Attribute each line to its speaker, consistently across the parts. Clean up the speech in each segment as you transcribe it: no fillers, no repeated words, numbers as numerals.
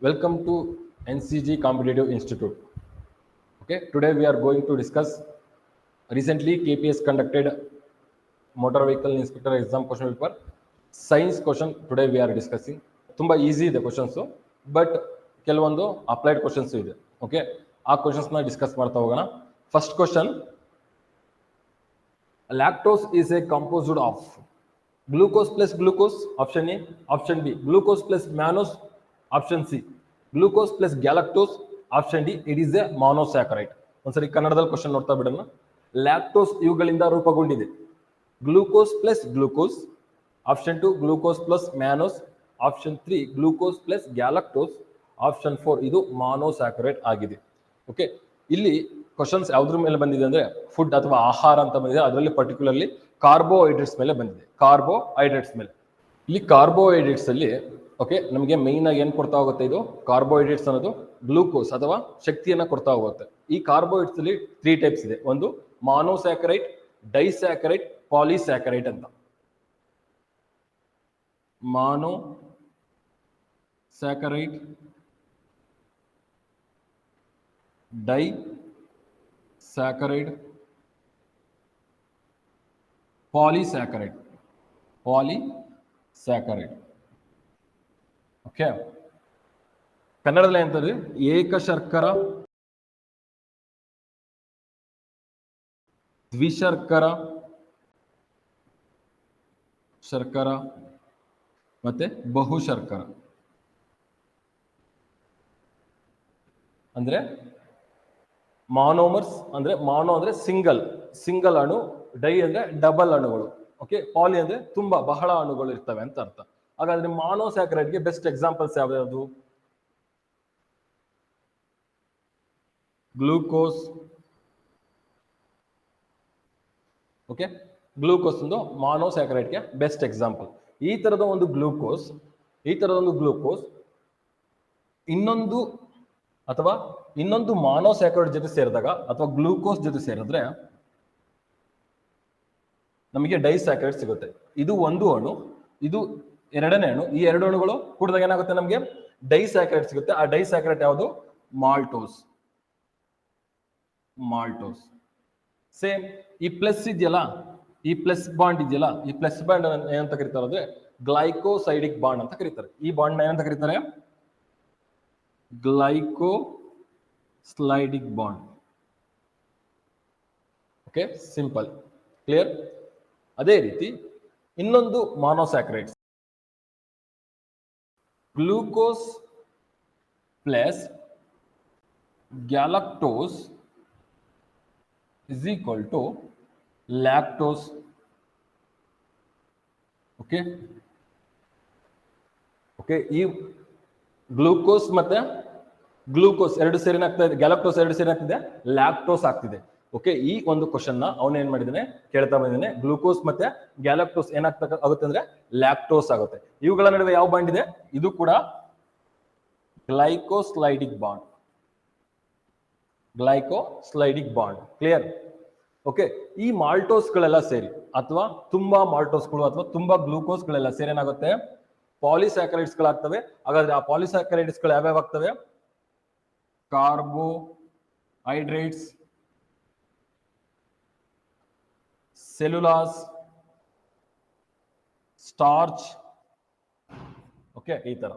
Speaker 1: Welcome to NCG Competitive Institute. Okay, today we are going to discuss recently KPS conducted motor vehicle inspector exam question paper science question. Today we are discussing. ತುಂಬಾ easy ಇದೆ questions, but ಕೆಲವೊಂದು applied questions ಇದೆ. Okay, ಆ questions ನ discuss ಮಾಡ್ತಾ ಹೋಗೋಣ. First question, lactose is a composed of glucose plus glucose, option A, option B, glucose plus mannose, option C, glucose plus galactose, option D, it is a monosaccharide. ಒಂದ್ಸರಿ ಕನ್ನಡದಲ್ಲಿ question ನೋಡ್ತಾ ಬಿಡೋಣ. Lactose ಇವುಗಳಿಂದ ರೂಪುಗೊಂಡಿದೆ. Glucose plus glucose, option 2 glucose plus mannose, option 3 glucose plus galactose, option 4 ಇದು ಮಾನೋಸ್ಯಾಕರೈಡ್ ಆಗಿದೆ. Okay, ಇಲ್ಲಿ questions ಯಾವ್ದ್ರ ಮೇಲೆ ಬಂದಿದೆ ಅಂದ್ರೆ ಫುಡ್ ಅಥವಾ ಆಹಾರ ಅಂತ ಬಂದಿದೆ. ಅದರಲ್ಲಿ ಪರ್ಟಿಕ್ಯುಲರ್ಲಿ ಕಾರ್ಬೋಹೈಡ್ರೇಟ್ಸ್ ಮೇಲೆ ಬಂದಿದೆ. ಕಾರ್ಬೋಹೈಡ್ರೇಟ್ಸ್ ಮೇಲೆ, ಇಲ್ಲಿ ಕಾರ್ಬೋಹೈಡ್ರೇಟ್ಸ್ ಅಲ್ಲಿ ಓಕೆ ನಮಗೆ ಮೈನ್ ಆಗಿ ಏನ್ ಕೊಡ್ತಾ ಹೋಗುತ್ತೆ, ಇದು ಕಾರ್ಬೋಹೈಡ್ರೇಟ್ಸ್ ಅನ್ನೋದು ಗ್ಲೂಕೋಸ್ ಅಥವಾ ಶಕ್ತಿಯನ್ನ ಕೊಡ್ತಾ ಹೋಗುತ್ತೆ. ಈ ಕಾರ್ಬೋಹೈಡ್ರೇಟ್ಸ್ ಅಲ್ಲಿ 3 ಟೈಪ್ಸ್ ಇದೆ. ಒಂದು ಮಾನೋಸ್ಯಾಕರೈಡ್, ಡೈಸ್ಯಾಕರೈಡ್, ಪಾಲಿಸ್ಯಾಕರೈಡ್ ಅಂತ. ಮಾನೋಸ್ಯಾಕರೈಡ್, ಡೈಸ್ಯಾಕರೈಡ್, ಪಾಲಿಸ್ಯಾಕರೈಡ್. ಓಕೆ, ಕನ್ನಡದಲ್ಲಿ ಎಂತಂದ್ರೆ ಏಕಶರ್ಕರ, ದ್ವಿಶರ್ಕರ ಶರ್ಕರ ಮತ್ತೆ ಬಹುಶರ್ಕರ. ಅಂದ್ರೆ ಮಾನೋಮರ್ಸ್ ಅಂದ್ರೆ ಮಾನೋ ಅಂದ್ರೆ ಸಿಂಗಲ್ ಅಣು, ಡೈ ಅಂದ್ರೆ ಡಬಲ್ ಅಣುಗಳು, ಓಕೆ, ಪಾಲಿ ಅಂದ್ರೆ ತುಂಬಾ ಬಹಳ ಅಣುಗಳು ಇರ್ತವೆ ಅಂತ ಅರ್ಥ. ಹಾಗಾದ್ರೆ ಮಾನೋಸ್ಯಾಕರೈಡ್ಗೆ ಬೆಸ್ಟ್ ಎಕ್ಸಾಂಪಲ್ಸ್ ಯಾವ್ಯಾವುದು? ಗ್ಲೂಕೋಸ್. ಓಕೆ, ಗ್ಲೂಕೋಸ್ ಒಂದು ಮಾನೋಸ್ಯಾಕರೈಡ್ಗೆ ಬೆಸ್ಟ್ ಎಕ್ಸಾಂಪಲ್. ಈ ತರದ ಒಂದು ಗ್ಲೂಕೋಸ್ ಇನ್ನೊಂದು ಮಾನೋಸ್ಯಾಕರೈಡ್ ಜೊತೆ ಸೇರಿದಾಗ ಅಥವಾ ಗ್ಲೂಕೋಸ್ ಜೊತೆ ಸೇರಿದ್ರೆ ನಮಗೆ ಡೈಸ್ಯಾಕರೈಡ್ ಸಿಗುತ್ತೆ. ಇದು ಒಂದು ಅಣು, ಇದು ಎರಡನೇ ಅಣು. ಈ ಎರಡು ಅಣುಗಳು ಕೂಡಿದಾಗ ಏನಾಗುತ್ತೆ, ನಮಗೆ ಡೈಸ್ಯಾಕರೈಡ್ ಸಿಗುತ್ತೆ. ಆ ಡೈಸ್ಯಾಕರೈಡ್ ಯಾವುದು? ಮಾಲ್ಟೋಸ್. ಸೇಮ್ ಈ ಪ್ಲಸ್ ಇದೆಯಲ್ಲ, ಈ ಪ್ಲಸ್ ಬಾಂಡ್ ಇದೆಯಲ್ಲ, ಈ ಪ್ಲಸ್ ಬಾಂಡ್ ಏನಂತ ಕರೀತಾರೆ ಅಂದ್ರೆ ಗ್ಲೈಕೋಸೈಡಿಕ್ ಬಾಂಡ್ ಅಂತ ಕರೀತಾರೆ. ಈ ಬಾಂಡ್ ಏನಂತ ಕರೀತಾರೆ? Glycosidic bond. Okay, simple, clear. ಅದೇ ರೀತಿ ಇನ್ನೊಂದು monosaccharides, glucose plus galactose is equal to lactose. Okay, ಈ ಗ್ಲೂಕೋಸ್ ಮತ್ತೆ ಗ್ಲೂಕೋಸ್ ಎರಡು ಸೇರಿ ಆಗ್ತಾ ಇದೆ, ಗ್ಯಾಲಕ್ಟೋಸ್ ಎರಡು ಸೇರಿ ಆಗ್ತಿದೆ, ಲ್ಯಾಕ್ಟೋಸ್ ಆಗ್ತಿದೆ. ಓಕೆ, ಈ ಒಂದು ಕ್ವಶನ್ ನ ಅವನು ಏನ್ ಮಾಡಿದಾನೆ ಕೇಳ್ತಾ ಬಂದಿದ್ದಾನೆ. ಗ್ಲೂಕೋಸ್ ಮತ್ತೆ ಗ್ಯಾಲಕ್ಟೋಸ್ ಆಗುತ್ತೆ ಅಂದ್ರೆ ಲ್ಯಾಕ್ಟೋಸ್ ಆಗುತ್ತೆ. ಇವುಗಳ ನಡುವೆ ಯಾವ ಬಾಂಡ್ ಇದೆ? ಇದು ಕೂಡ ಗ್ಲೈಕೋಸ್ಲೈಡಿಕ್ ಬಾಂಡ್. ಕ್ಲಿಯರ್. ಓಕೆ, ಈ ಮಾಲ್ಟೋಸ್ಗಳೆಲ್ಲ ಸೇರಿ ಅಥವಾ ತುಂಬಾ ಮಾಲ್ಟೋಸ್ಗಳು ಅಥವಾ ತುಂಬಾ ಗ್ಲೂಕೋಸ್ಗಳೆಲ್ಲ ಸೇರಿ ಏನಾಗುತ್ತೆ? ಪಾಲಿಸ್ಯಾಕರೈಡ್ಸ್ ಗಳಾಗ್ತವೆ. ಹಾಗಾದ್ರೆ ಆ ಪಾಲಿಸ್ಯಾಕರೈಡ್ಸ್ ಗಳು ಯಾವ್ಯಾವ ಆಗ್ತವೆ? Carbohydrates, ಸೆಲ್ಯುಲಾಸ್, starch. ಓಕೆ, ಈ ತರ.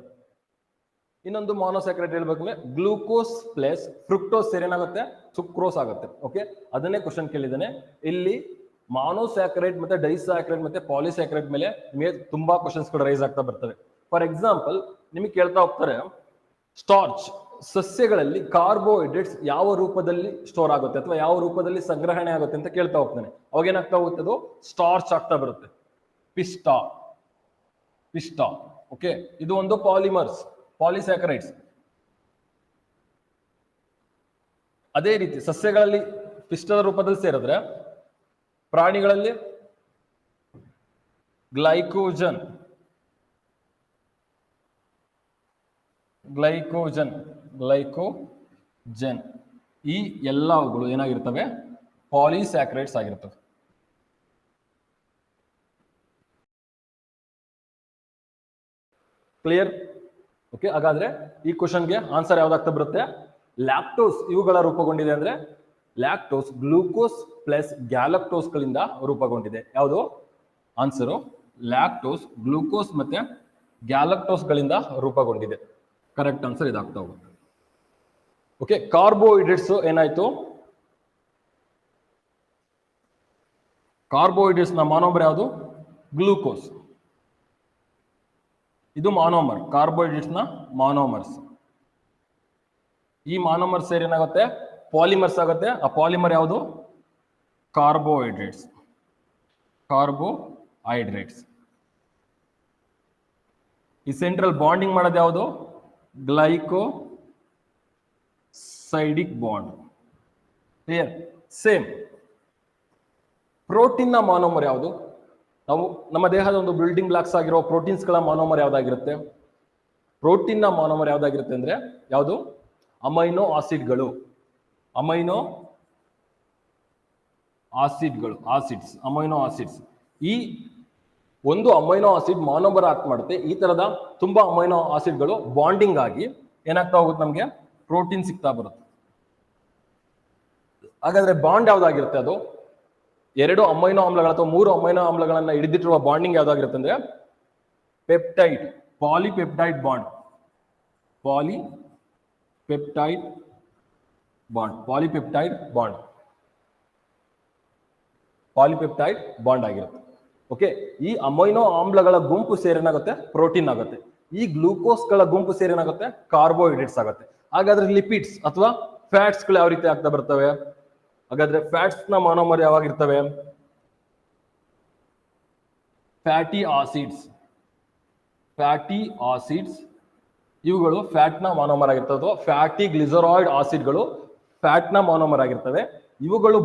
Speaker 1: ಇನ್ನೊಂದು ಮಾನೋಸ್ಯಾಕರೈಡ್ ಹೇಳ್ಬೇಕಂದ್ರೆ ಗ್ಲೂಕೋಸ್ ಪ್ಲಸ್ ಫ್ರುಕ್ಟೋಸ್ ಸೇರಿ ಏನಾಗುತ್ತೆ? ಸುಕ್ರೋಸ್ ಆಗುತ್ತೆ. ಓಕೆ, ಅದನ್ನೇ ಕ್ವಶನ್ ಕೇಳಿದ್ದಾನೆ. ಇಲ್ಲಿ ಮಾನೋಸ್ಯಾಕರೈಡ್ ಮತ್ತೆ ಡೈಸ್ಯಾಕರೈಡ್ ಮತ್ತೆ ಪಾಲಿಸ್ಯಾಕರೈಡ್ ಮೇಲೆ ನಿಮಗೆ ತುಂಬಾ ಕ್ವಶನ್ಸ್ ಗಳು ರೈಸ್ ಆಗ್ತಾ ಬರ್ತವೆ. ಫಾರ್ ಎಕ್ಸಾಂಪಲ್, ನಿಮಗೆ ಕೇಳ್ತಾ ಹೋಗ್ತಾರೆ ಸ್ಟಾರ್ಚ್, ಸಸ್ಯಗಳಲ್ಲಿ ಕಾರ್ಬೋಹೈಡ್ರೇಟ್ಸ್ ಯಾವ ರೂಪದಲ್ಲಿ ಸ್ಟೋರ್ ಆಗುತ್ತೆ ಅಥವಾ ಯಾವ ರೂಪದಲ್ಲಿ ಸಂಗ್ರಹಣೆ ಆಗುತ್ತೆ ಅಂತ ಕೇಳ್ತಾ ಹೋಗ್ತಾನೆ. ಅವಾಗ ಏನಾಗ್ತಾ ಹೋಗುತ್ತೆ? ಅದು ಸ್ಟಾರ್ಚ್ ಆಗ್ತಾ ಬರುತ್ತೆ, ಪಿಸ್ಟಾ. ಓಕೆ, ಇದು ಒಂದು ಪಾಲಿಸ್ಯಾಕರೈಡ್ಸ್. ಅದೇ ರೀತಿ ಸಸ್ಯಗಳಲ್ಲಿ ಪಿಷ್ಟದ ರೂಪದಲ್ಲಿ ಸೇರಿದ್ರೆ, ಪ್ರಾಣಿಗಳಲ್ಲಿ ಗ್ಲೈಕೋಜನ್. ಈ ಎಲ್ಲವುಗಳು ಏನಾಗಿರ್ತವೆ? ಪಾಲಿಸ್ಯಾಕರೈಡ್ಸ್ ಆಗಿರ್ತವೆ. ಕ್ಲಿಯರ್? ಓಕೆ, ಹಾಗಾದ್ರೆ ಈ ಕ್ವಶನ್ಗೆ ಆನ್ಸರ್ ಯಾವ್ದಾಗ್ತಾ ಬರುತ್ತೆ? ಲ್ಯಾಕ್ಟೋಸ್ ಇವುಗಳ ರೂಪುಗೊಂಡಿದೆ ಅಂದ್ರೆ ಲ್ಯಾಕ್ಟೋಸ್ ಗ್ಲೂಕೋಸ್ ಪ್ಲಸ್ ಗ್ಯಾಲಕ್ಟೋಸ್ ಗಳಿಂದ ರೂಪುಗೊಂಡಿದೆ. ಯಾವುದು ಆನ್ಸರು? ಲ್ಯಾಕ್ಟೋಸ್ ಗ್ಲೂಕೋಸ್ ಮತ್ತೆ ಗ್ಯಾಲಕ್ಟೋಸ್ ಗಳಿಂದ ರೂಪುಗೊಂಡಿದೆ. ಕರೆಕ್ಟ್ ಆನ್ಸರ್ ಇದಾಗ್ತಾ ಹೋಗುತ್ತೆ. ಓಕೆ, ಕಾರ್ಬೋಹೈಡ್ರೇಟ್ಸ್ ಏನಾಯ್ತು? ಕಾರ್ಬೋಹೈಡ್ರೇಟ್ಸ್ ನ ಮಾನೋಮರ್ ಯಾವುದು? ಗ್ಲೂಕೋಸ್. ಇದು ಮಾನೋಮರ್, ಕಾರ್ಬೋಹೈಡ್ರೇಟ್ಸ್ ನ ಮಾನೋಮರ್ಸ್. ಈ ಮಾನೋಮರ್ ಸೇರಿ ಏನಾಗುತ್ತೆ? ಪಾಲಿಮರ್ಸ್ ಆಗುತ್ತೆ. ಆ ಪಾಲಿಮರ್ ಯಾವುದು? ಕಾರ್ಬೋಹೈಡ್ರೇಟ್ಸ್. ಕಾರ್ಬೋಹೈಡ್ರೇಟ್ಸ್. ಈ ಸೆಂಟ್ರಲ್ ಬಾಂಡಿಂಗ್ ಮಾಡೋದು ಯಾವುದು? Glycosidic bond. Clear? Same. Protein ನ ಮಾನೋಮರ್ ಯಾವುದು? ನಾವು ನಮ್ಮ ದೇಹದ ಒಂದು ಬಿಲ್ಡಿಂಗ್ ಬ್ಲಾಕ್ಸ್ ಆಗಿರೋ ಪ್ರೋಟೀನ್ಸ್ ಗಳ ಮಾನೋಮರ್ ಯಾವ್ದಾಗಿರುತ್ತೆ? ಪ್ರೋಟೀನ್ ನ ಮಾನೋಮರ್ ಯಾವ್ದಾಗಿರುತ್ತೆ ಅಂದ್ರೆ ಯಾವುದು? ಅಮೈನೋ ಆಸಿಡ್ಗಳು. ಅಮೈನೋ ಆಸಿಡ್ಗಳು, ಆಸಿಡ್ಸ್, ಅಮೈನೋ ಆಸಿಡ್ಸ್. ಈ ಒಂದು ಅಮೈನೋ ಆಸಿಡ್ ಮಾನೋಮರ್ ಆಕ್ಟ್ ಮಾಡುತ್ತೆ. ಈ ತರದ ತುಂಬಾ ಅಮೈನೋ ಆಸಿಡ್ಗಳು ಬಾಂಡಿಂಗ್ ಆಗಿ ಏನಾಗ್ತಾ ಹೋಗುತ್ತೆ? ನಮ್ಗೆ ಪ್ರೋಟೀನ್ ಸಿಗ್ತಾ ಬರುತ್ತೆ. ಹಾಗಾದ್ರೆ ಬಾಂಡ್ ಯಾವ್ದಾಗಿರುತ್ತೆ? ಅದು ಎರಡು ಅಮೈನೋ ಆಮ್ಲಗಳ ಅಥವಾ ಮೂರು ಅಮೈನೋ ಆಮ್ಲಗಳನ್ನ ಹಿಡಿದಿಟ್ಟಿರುವ ಬಾಂಡಿಂಗ್ ಯಾವ್ದಾಗಿರುತ್ತೆ ಅಂದ್ರೆ peptide, polypeptide bond. Polypeptide bond, polypeptide bond, polypeptide bond ಆಗಿರುತ್ತೆ. ಓಕೆ, ಈ ಅಮೈನೋ ಆಮ್ಲಗಳ ಗುಂಪು ಸೇರೇನಾಗುತ್ತೆ? ಪ್ರೋಟೀನ್ ಆಗುತ್ತೆ. ಈ ಗ್ಲೂಕೋಸ್ಗಳ ಗುಂಪು ಸೇರೇನಾಗುತ್ತೆ? ಕಾರ್ಬೋಹೈಡ್ರೇಟ್ಸ್ ಆಗುತ್ತೆ. ಹಾಗಾದ್ರೆ ಲಿಪಿಡ್ಸ್ ಅಥವಾ ಫ್ಯಾಟ್ಸ್ ಗಳು ಯಾವ ರೀತಿ ಆಗ್ತಾ ಬರ್ತವೆ? ಹಾಗಾದ್ರೆ ಫ್ಯಾಟ್ಸ್ ನ ಮಾನೋಮರ್ ಯಾವಾಗಿರ್ತವೆ? Fatty acids. ಫ್ಯಾಟಿ ಆಸಿಡ್ಸ್ ಇವುಗಳು ಫ್ಯಾಟ್ ನ ಮಾನೋಮರ್ ಆಗಿರ್ತವೆ. ಅಥವಾ ಫ್ಯಾಟಿ ಗ್ಲಿಸರಾಯ್ಡ್ ಆಸಿಡ್ಗಳು ಫ್ಯಾಟ್ ನ ಮಾನೋಮರ್ ಆಗಿರ್ತವೆ. ಇವುಗಳು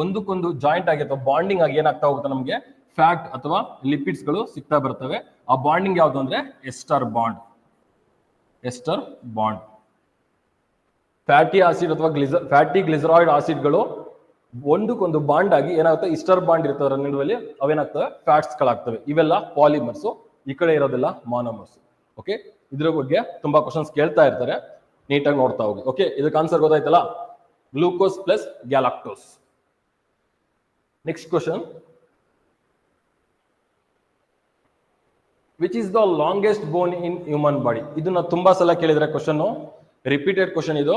Speaker 1: ಒಂದಕ್ಕೊಂದು ಜಾಯಿಂಟ್ ಆಗಿರ್ತವೆ, ಬಾಂಡಿಂಗ್ ಆಗಿ ಏನಾಗ್ತಾ ಹೋಗುತ್ತೆ? ನಮಗೆ ಫ್ಯಾಟ್ ಅಥವಾ ಲಿಪಿಡ್ಸ್ ಗಳು ಸಿಗ್ತಾ ಬರ್ತವೆ. ಆ ಬಾಂಡಿಂಗ್ ಯಾವುದು ಅಂದ್ರೆ ester bond. Ester bond. Fatty acid ಅಥವಾ ಫ್ಯಾಟಿ ಗ್ಲಿಸರಾಯ್ಡ್ ಆಸಿಡ್ಗಳು ಒಂದಕ್ಕೊಂದು ಬಾಂಡ್ ಆಗಿ ಏನಾಗುತ್ತೆ? ಇಸ್ಟರ್ ಬಾಂಡ್ ಇರ್ತವೆ ನಡುವಲ್ಲಿ, ಅವೇನಾಗ್ತವೆ? ಫ್ಯಾಟ್ಸ್ ಗಳಾಗ್ತವೆ. ಇವೆಲ್ಲ ಪಾಲಿಮರ್ಸ್. ಈ ಕಡೆ ಇರೋದೆಲ್ಲ ಮಾನೋಮರ್ಸ್. ಓಕೆ, ಇದ್ರ ಬಗ್ಗೆ ತುಂಬಾ ಕ್ವಶನ್ಸ್ ಕೇಳ್ತಾ ಇರ್ತಾರೆ, ನೀಟಾಗಿ ನೋಡ್ತಾ ಹೋಗಿ. ಓಕೆ, ಇದಕ್ಕೆ ಆನ್ಸರ್ ಗೊತ್ತಾಯ್ತಲ್ಲ? Glucose plus galactose. Next question, which is the longest bone in human body? ಇದನ್ನ ತುಂಬಾ ಸಲ ಕೇಳಿದ್ರೆ ಕ್ವಶನ್, ರಿಪೀಟೆಡ್ ಕ್ವಶನ್ ಇದು.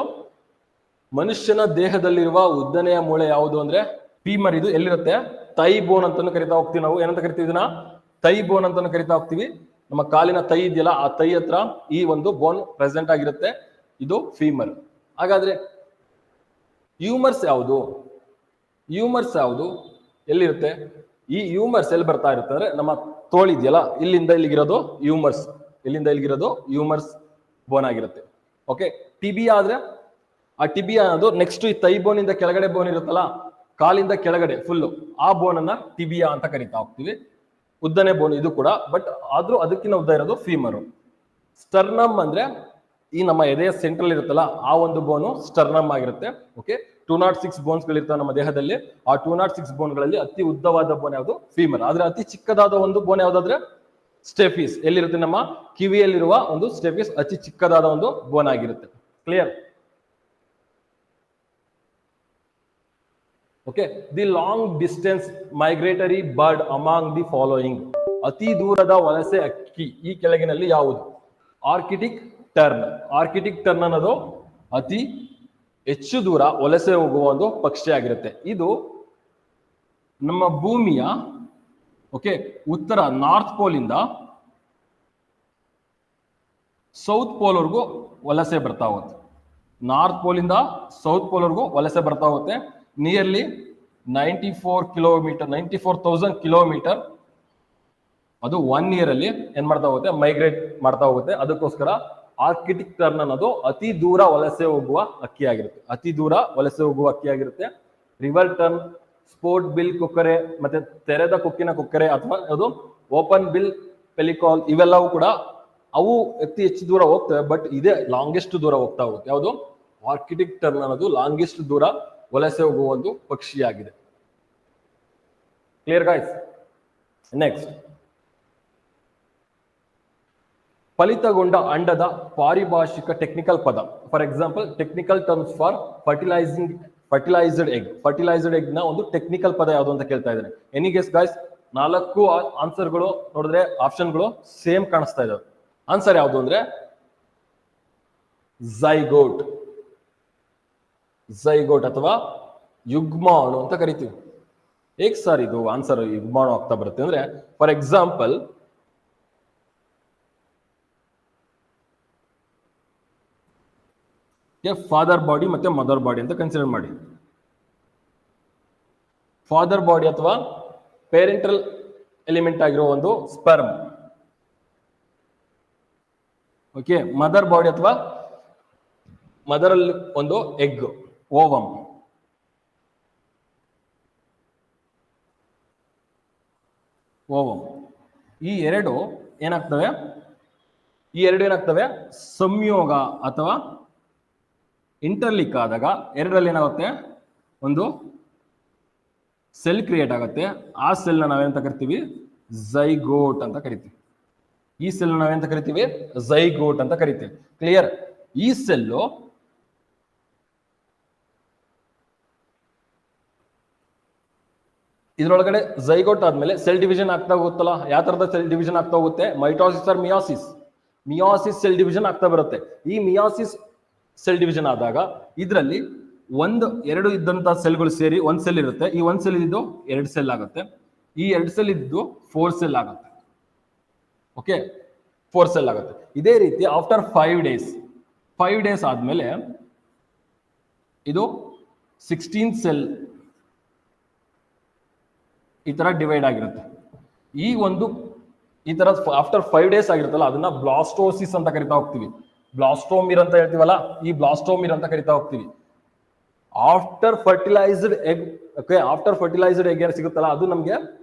Speaker 1: ಮನುಷ್ಯನ ದೇಹದಲ್ಲಿರುವ ಉದ್ದನೆಯ ಮೂಳೆ ಯಾವುದು ಅಂದ್ರೆ ಫೀಮರ್. ಇದು ಎಲ್ಲಿರುತ್ತೆ? ತೈ ಬೋನ್ ಅಂತಾನು ಕರಿತಾ ಹೋಗ್ತೀವಿ ನಾವು. ಏನಂತ ಕರಿತೀವಿ ಇದನ್ನ? ತೈ ಬೋನ್ ಅಂತಾನು ಕರಿತಾ ಹೋಗ್ತೀವಿ. ನಮ್ಮ ಕಾಲಿನ ತೈ ಇದೆಯಲ್ಲ, ಆ ತೈ ಹತ್ರ ಈ ಒಂದು ಬೋನ್ ಪ್ರೆಸೆಂಟ್ ಆಗಿರುತ್ತೆ. ಇದು ಫೀಮರ್. ಹಾಗಾದ್ರೆ ಹ್ಯೂಮರ್ಸ್ ಯಾವುದು? ಹ್ಯೂಮರ್ಸ್ ಯಾವುದು? ಎಲ್ಲಿರುತ್ತೆ? ಈ ಹ್ಯೂಮರ್ಸ್ ಎಲ್ಲಿ ಬರ್ತಾ ಇರುತ್ತೆ ಅಂದ್ರೆ ನಮ್ಮ ತೋಳಿದೆಯಲ್ಲ, ಇಲ್ಲಿಂದ ಇಲ್ಲಿಗಿರೋದು ಹ್ಯೂಮರ್ಸ್. ಇಲ್ಲಿಂದ ಇಲ್ಲಿಗಿರೋದು ಹ್ಯೂಮರ್ಸ್ ಬೋನ್ ಆಗಿರುತ್ತೆ. ಓಕೆ, ಟಿಬಿಯಾ ಆದ್ರೆ ಆ ಟಿಬಿಯಾ ಅನ್ನೋದು ನೆಕ್ಸ್ಟ್ ಈ ತೈ ಬೋನ್ ಇಂದ ಕೆಳಗಡೆ ಬೋನ್ ಇರುತ್ತಲ್ಲ, ಕಾಲಿಂದ ಕೆಳಗಡೆ ಫುಲ್ಲು, ಆ ಬೋನ್ ಅನ್ನ ಟಿಬಿಯಾ ಅಂತ ಕರಿತಾ ಹೋಗ್ತೀವಿ. ಉದ್ದನೆ ಬೋನ್ ಇದು ಕೂಡ, ಬಟ್ ಆದ್ರೂ ಅದಕ್ಕಿಂತ ಉದ್ದ ಇರೋದು ಫೀಮರು. ಸ್ಟರ್ನಮ್ ಅಂದ್ರೆ ಈ ನಮ್ಮ ಎದೆಯ ಸೆಂಟ್ರಲ್ ಇರುತ್ತಲ್ಲ, ಆ ಒಂದು ಬೋನು ಸ್ಟರ್ನಮ್ ಆಗಿರುತ್ತೆ. ಓಕೆ, 206 ಬೋನ್ಸ್ ಗಳಿರ್ತವೆ ನಮ್ಮ ದೇಹದಲ್ಲಿ. ಆ 206 ಬೋನ್ಗಳಲ್ಲಿ ಅತಿ ಉದ್ದವಾದ ಬೋನ್ ಯಾವುದು? ಫೀಮರ್. ಆದ್ರೆ ಅತಿ ಚಿಕ್ಕದಾದ ಒಂದು ಬೋನ್ ಯಾವ್ದಾದ್ರೆ ಸ್ಟೆಫಿಸ್. ಎಲ್ಲಿರುತ್ತೆ? ನಮ್ಮ ಕಿವಿಯಲ್ಲಿರುವ ಒಂದು ಸ್ಟೆಫಿಸ್ ಅತಿ ಚಿಕ್ಕದಾದ ಒಂದು ಬೋನ್ ಆಗಿರುತ್ತೆ. Clear? Okay, the long distance migratory bird among the following. ಅತಿ ದೂರದ ವಲಸೆ ಅಕ್ಕಿ ಈ ಕೆಳಗಿನಲ್ಲಿ ಯಾವುದು? Arctic turn. ಆರ್ಕಿಟಿಕ್ ಟರ್ನ್ ಅನ್ನೋದು ಅತಿ ಹೆಚ್ಚು ದೂರ ವಲಸೆ ಹೋಗುವ ಒಂದು ಪಕ್ಷಿ ಆಗಿರುತ್ತೆ. ಇದು ನಮ್ಮ ಭೂಮಿಯ ಓಕೆ ಉತ್ತರ ನಾರ್ತ್ ಪೋಲ್ ಇಂದ ಸೌತ್ ಪೋಲ್ ವರೆಗೂ ವಲಸೆ ಬರ್ತಾ ಹೋಗುತ್ತೆ. ನಾರ್ತ್ ಪೋಲ್ ಇಂದ ಸೌತ್ ಪೋಲ್ ವರೆಗೂ ವಲಸೆ ಬರ್ತಾ ಹೋಗುತ್ತೆ. ನಿಯರ್ಲಿ 94,000 ಕಿಲೋಮೀಟರ್ ಅದು 1 year ಅಲ್ಲಿ ಏನ್ ಮಾಡ್ತಾ ಹೋಗುತ್ತೆ? ಮೈಗ್ರೇಟ್ ಮಾಡ್ತಾ ಹೋಗುತ್ತೆ. ಅದಕ್ಕೋಸ್ಕರ ಆರ್ಕಿಟಿಕ್ ಟರ್ನ್ ಅನ್ನೋದು ಅತಿ ದೂರ ವಲಸೆ ಹೋಗುವ ಅಕ್ಕಿ ಆಗಿರುತ್ತೆ. ಅತಿ ದೂರ ವಲಸೆ ಹೋಗುವ ಅಕ್ಕಿ ಆಗಿರುತ್ತೆ. ರಿವರ್ ಟರ್ನ್, ಸ್ಪೋರ್ಟ್ ಬಿಲ್ ಕುಕ್ಕರೆ, ಮತ್ತೆ ತೆರೆದ ಕೊಕ್ಕಿನ ಕುಕ್ಕರೆ ಅಥವಾ ಅದು ಓಪನ್ ಬಿಲ್ ಪೆಲಿಕಾಲ್, ಇವೆಲ್ಲವೂ ಕೂಡ ಅವು ಅತಿ ಹೆಚ್ಚು ದೂರ ಹೋಗ್ತವೆ. ಬಟ್ ಇದೇ ಲಾಂಗೆಸ್ಟ್ ದೂರ ಹೋಗ್ತಾ ಹೋಗುತ್ತೆ. ಯಾವುದು? ಆರ್ಕಿಟಿಕ್ ಟರ್ನ್ ಅನ್ನೋದು ಲಾಂಗೆಸ್ಟ್ ದೂರ ವಲಸೆ ಹೋಗುವ ಒಂದು ಪಕ್ಷಿಯಾಗಿದೆ. Clear guys? ನೆಕ್ಸ್ಟ್, ಫಲಿತಗೊಂಡ ಅಂಡದ ಪಾರಿಭಾಷಿಕ ಟೆಕ್ನಿಕಲ್ ಪದ. For example technical terms for fertilised egg ನ ಒಂದು ಟೆಕ್ನಿಕಲ್ ಪದ ಯಾವುದು ಅಂತ ಕೇಳ್ತಾ ಇದ್ದಾರೆ. Any guess guys? 4 ಆನ್ಸರ್ಗಳು ನೋಡಿದ್ರೆ ಆಪ್ಷನ್ಗಳು ಸೇಮ್ ಕಾಣಿಸ್ತಾ ಇದಾವೆ. ಆನ್ಸರ್ ಯಾವುದು ಅಂದ್ರೆ ಝೈಗೋಟ್ ಅಥವಾ ಯುಗ್ಮಾಣು ಅಂತ ಕರಿತೀವಿ. ಹೇಗ್ ಸರ್ ಇದು ಆನ್ಸರ್ ಯುಗ್ಮಾಣು ಆಗ್ತಾ ಬರುತ್ತೆ ಅಂದ್ರೆ, ಫಾರ್ ಎಕ್ಸಾಂಪಲ್ ಫಾದರ್ ಬಾಡಿ ಮತ್ತೆ ಮದರ್ ಬಾಡಿ ಅಂತ ಕನ್ಸಿಡರ್ ಮಾಡಿ. ಫಾದರ್ ಬಾಡಿ ಅಥವಾ ಪೇರೆಂಟಲ್ ಎಲಿಮೆಂಟ್ ಆಗಿರೋ ಒಂದು ಸ್ಪರ್ಮ್, ಓಕೆ. ಮದರ್ ಬಾಡಿ ಅಥವಾ ಮದರ್ ಅಲ್ಲಿ ಒಂದು ಎಗ್, ಓವಮ್. ಈ ಎರಡು ಏನಾಗ್ತವೆ ಸಂಯೋಗ ಅಥವಾ ಇಂಟರ್ಲಿಕ್ ಆದಾಗ ಎರಡರಲ್ಲಿ ಏನಾಗುತ್ತೆ, ಒಂದು ಸೆಲ್ ಕ್ರಿಯೇಟ್ ಆಗುತ್ತೆ. ಆ ಸೆಲ್ ನಾವೇನಂತ ಕರಿತೀವಿ? ಝೈಗೋಟ್ ಅಂತ ಕರಿತೀವಿ. ಈ ಸೆಲ್ ನಾವೇಂತ ಕರಿತೀವಿ? ಝೈಗೋಟ್ ಅಂತ ಕರಿತೀವಿ. ಕ್ಲಿಯರ್? ಈ ಸೆಲ್ಲು ಇದರೊಳಗಡೆ ಝೈಗೋಟ್ ಆದ್ಮೇಲೆ ಸೆಲ್ ಡಿವಿಷನ್ ಆಗ್ತಾ ಹೋಗುತ್ತಲ್ಲ. ಯಾವ ತರದ ಸೆಲ್ ಡಿವಿಷನ್ ಆಗ್ತಾ ಹೋಗುತ್ತೆ? ಮೈಟೋಸಿಸ್ ಆರ್ ಮಿಯಾಸಿಸ್ ಸೆಲ್ ಡಿವಿಷನ್ ಆಗ್ತಾ ಬರುತ್ತೆ. ಈ ಮಿಯಾಸಿಸ್ ಸೆಲ್ ಡಿವಿಷನ್ ಆದಾಗ ಇದರಲ್ಲಿ 1-2 ಇದ್ದಂತ ಸೆಲ್ಗಳು ಸೇರಿ ಒಂದ್ ಸೆಲ್ ಇರುತ್ತೆ. ಈ ಒಂದ್ ಸೆಲ್ ಇದ್ದು 2 ಸೆಲ್ ಆಗುತ್ತೆ. ಈ 2 ಸೆಲ್ ಇದ್ದು 4 ಸೆಲ್ ಆಗುತ್ತೆ. ಓಕೆ, 4 ಸೆಲ್ ಆಗುತ್ತೆ. ಇದೇ ರೀತಿ ಆಫ್ಟರ್ 5 ಡೇಸ್ ಆದ್ಮೇಲೆ ಇದು 16 ಸೆಲ್ ಈ ತರ ಡಿವೈಡ್ ಆಗಿರುತ್ತೆ. ಈ ತರ ಆಫ್ಟರ್ 5 ಡೇಸ್ ಆಗಿರುತ್ತಲ್ಲ, ಅದನ್ನ ಬ್ಲಾಸ್ಟೋಸಿಸ್ ಅಂತ ಕರಿತಾ ಹೋಗ್ತೀವಿ. ಬ್ಲಾಸ್ಟೋಮಿರ್ ಅಂತ ಹೇಳ್ತೀವಲ್ಲ, ಈ ಬ್ಲಾಸ್ಟೋಮಿರ್ ಅಂತ ಕರಿತಾ ಹೋಗ್ತೀವಿ. After fertilised egg, okay, after fertilised egg ಏನು ಸಿಗುತ್ತಲ್ಲ, ಅದು ನಮ್ಗೆ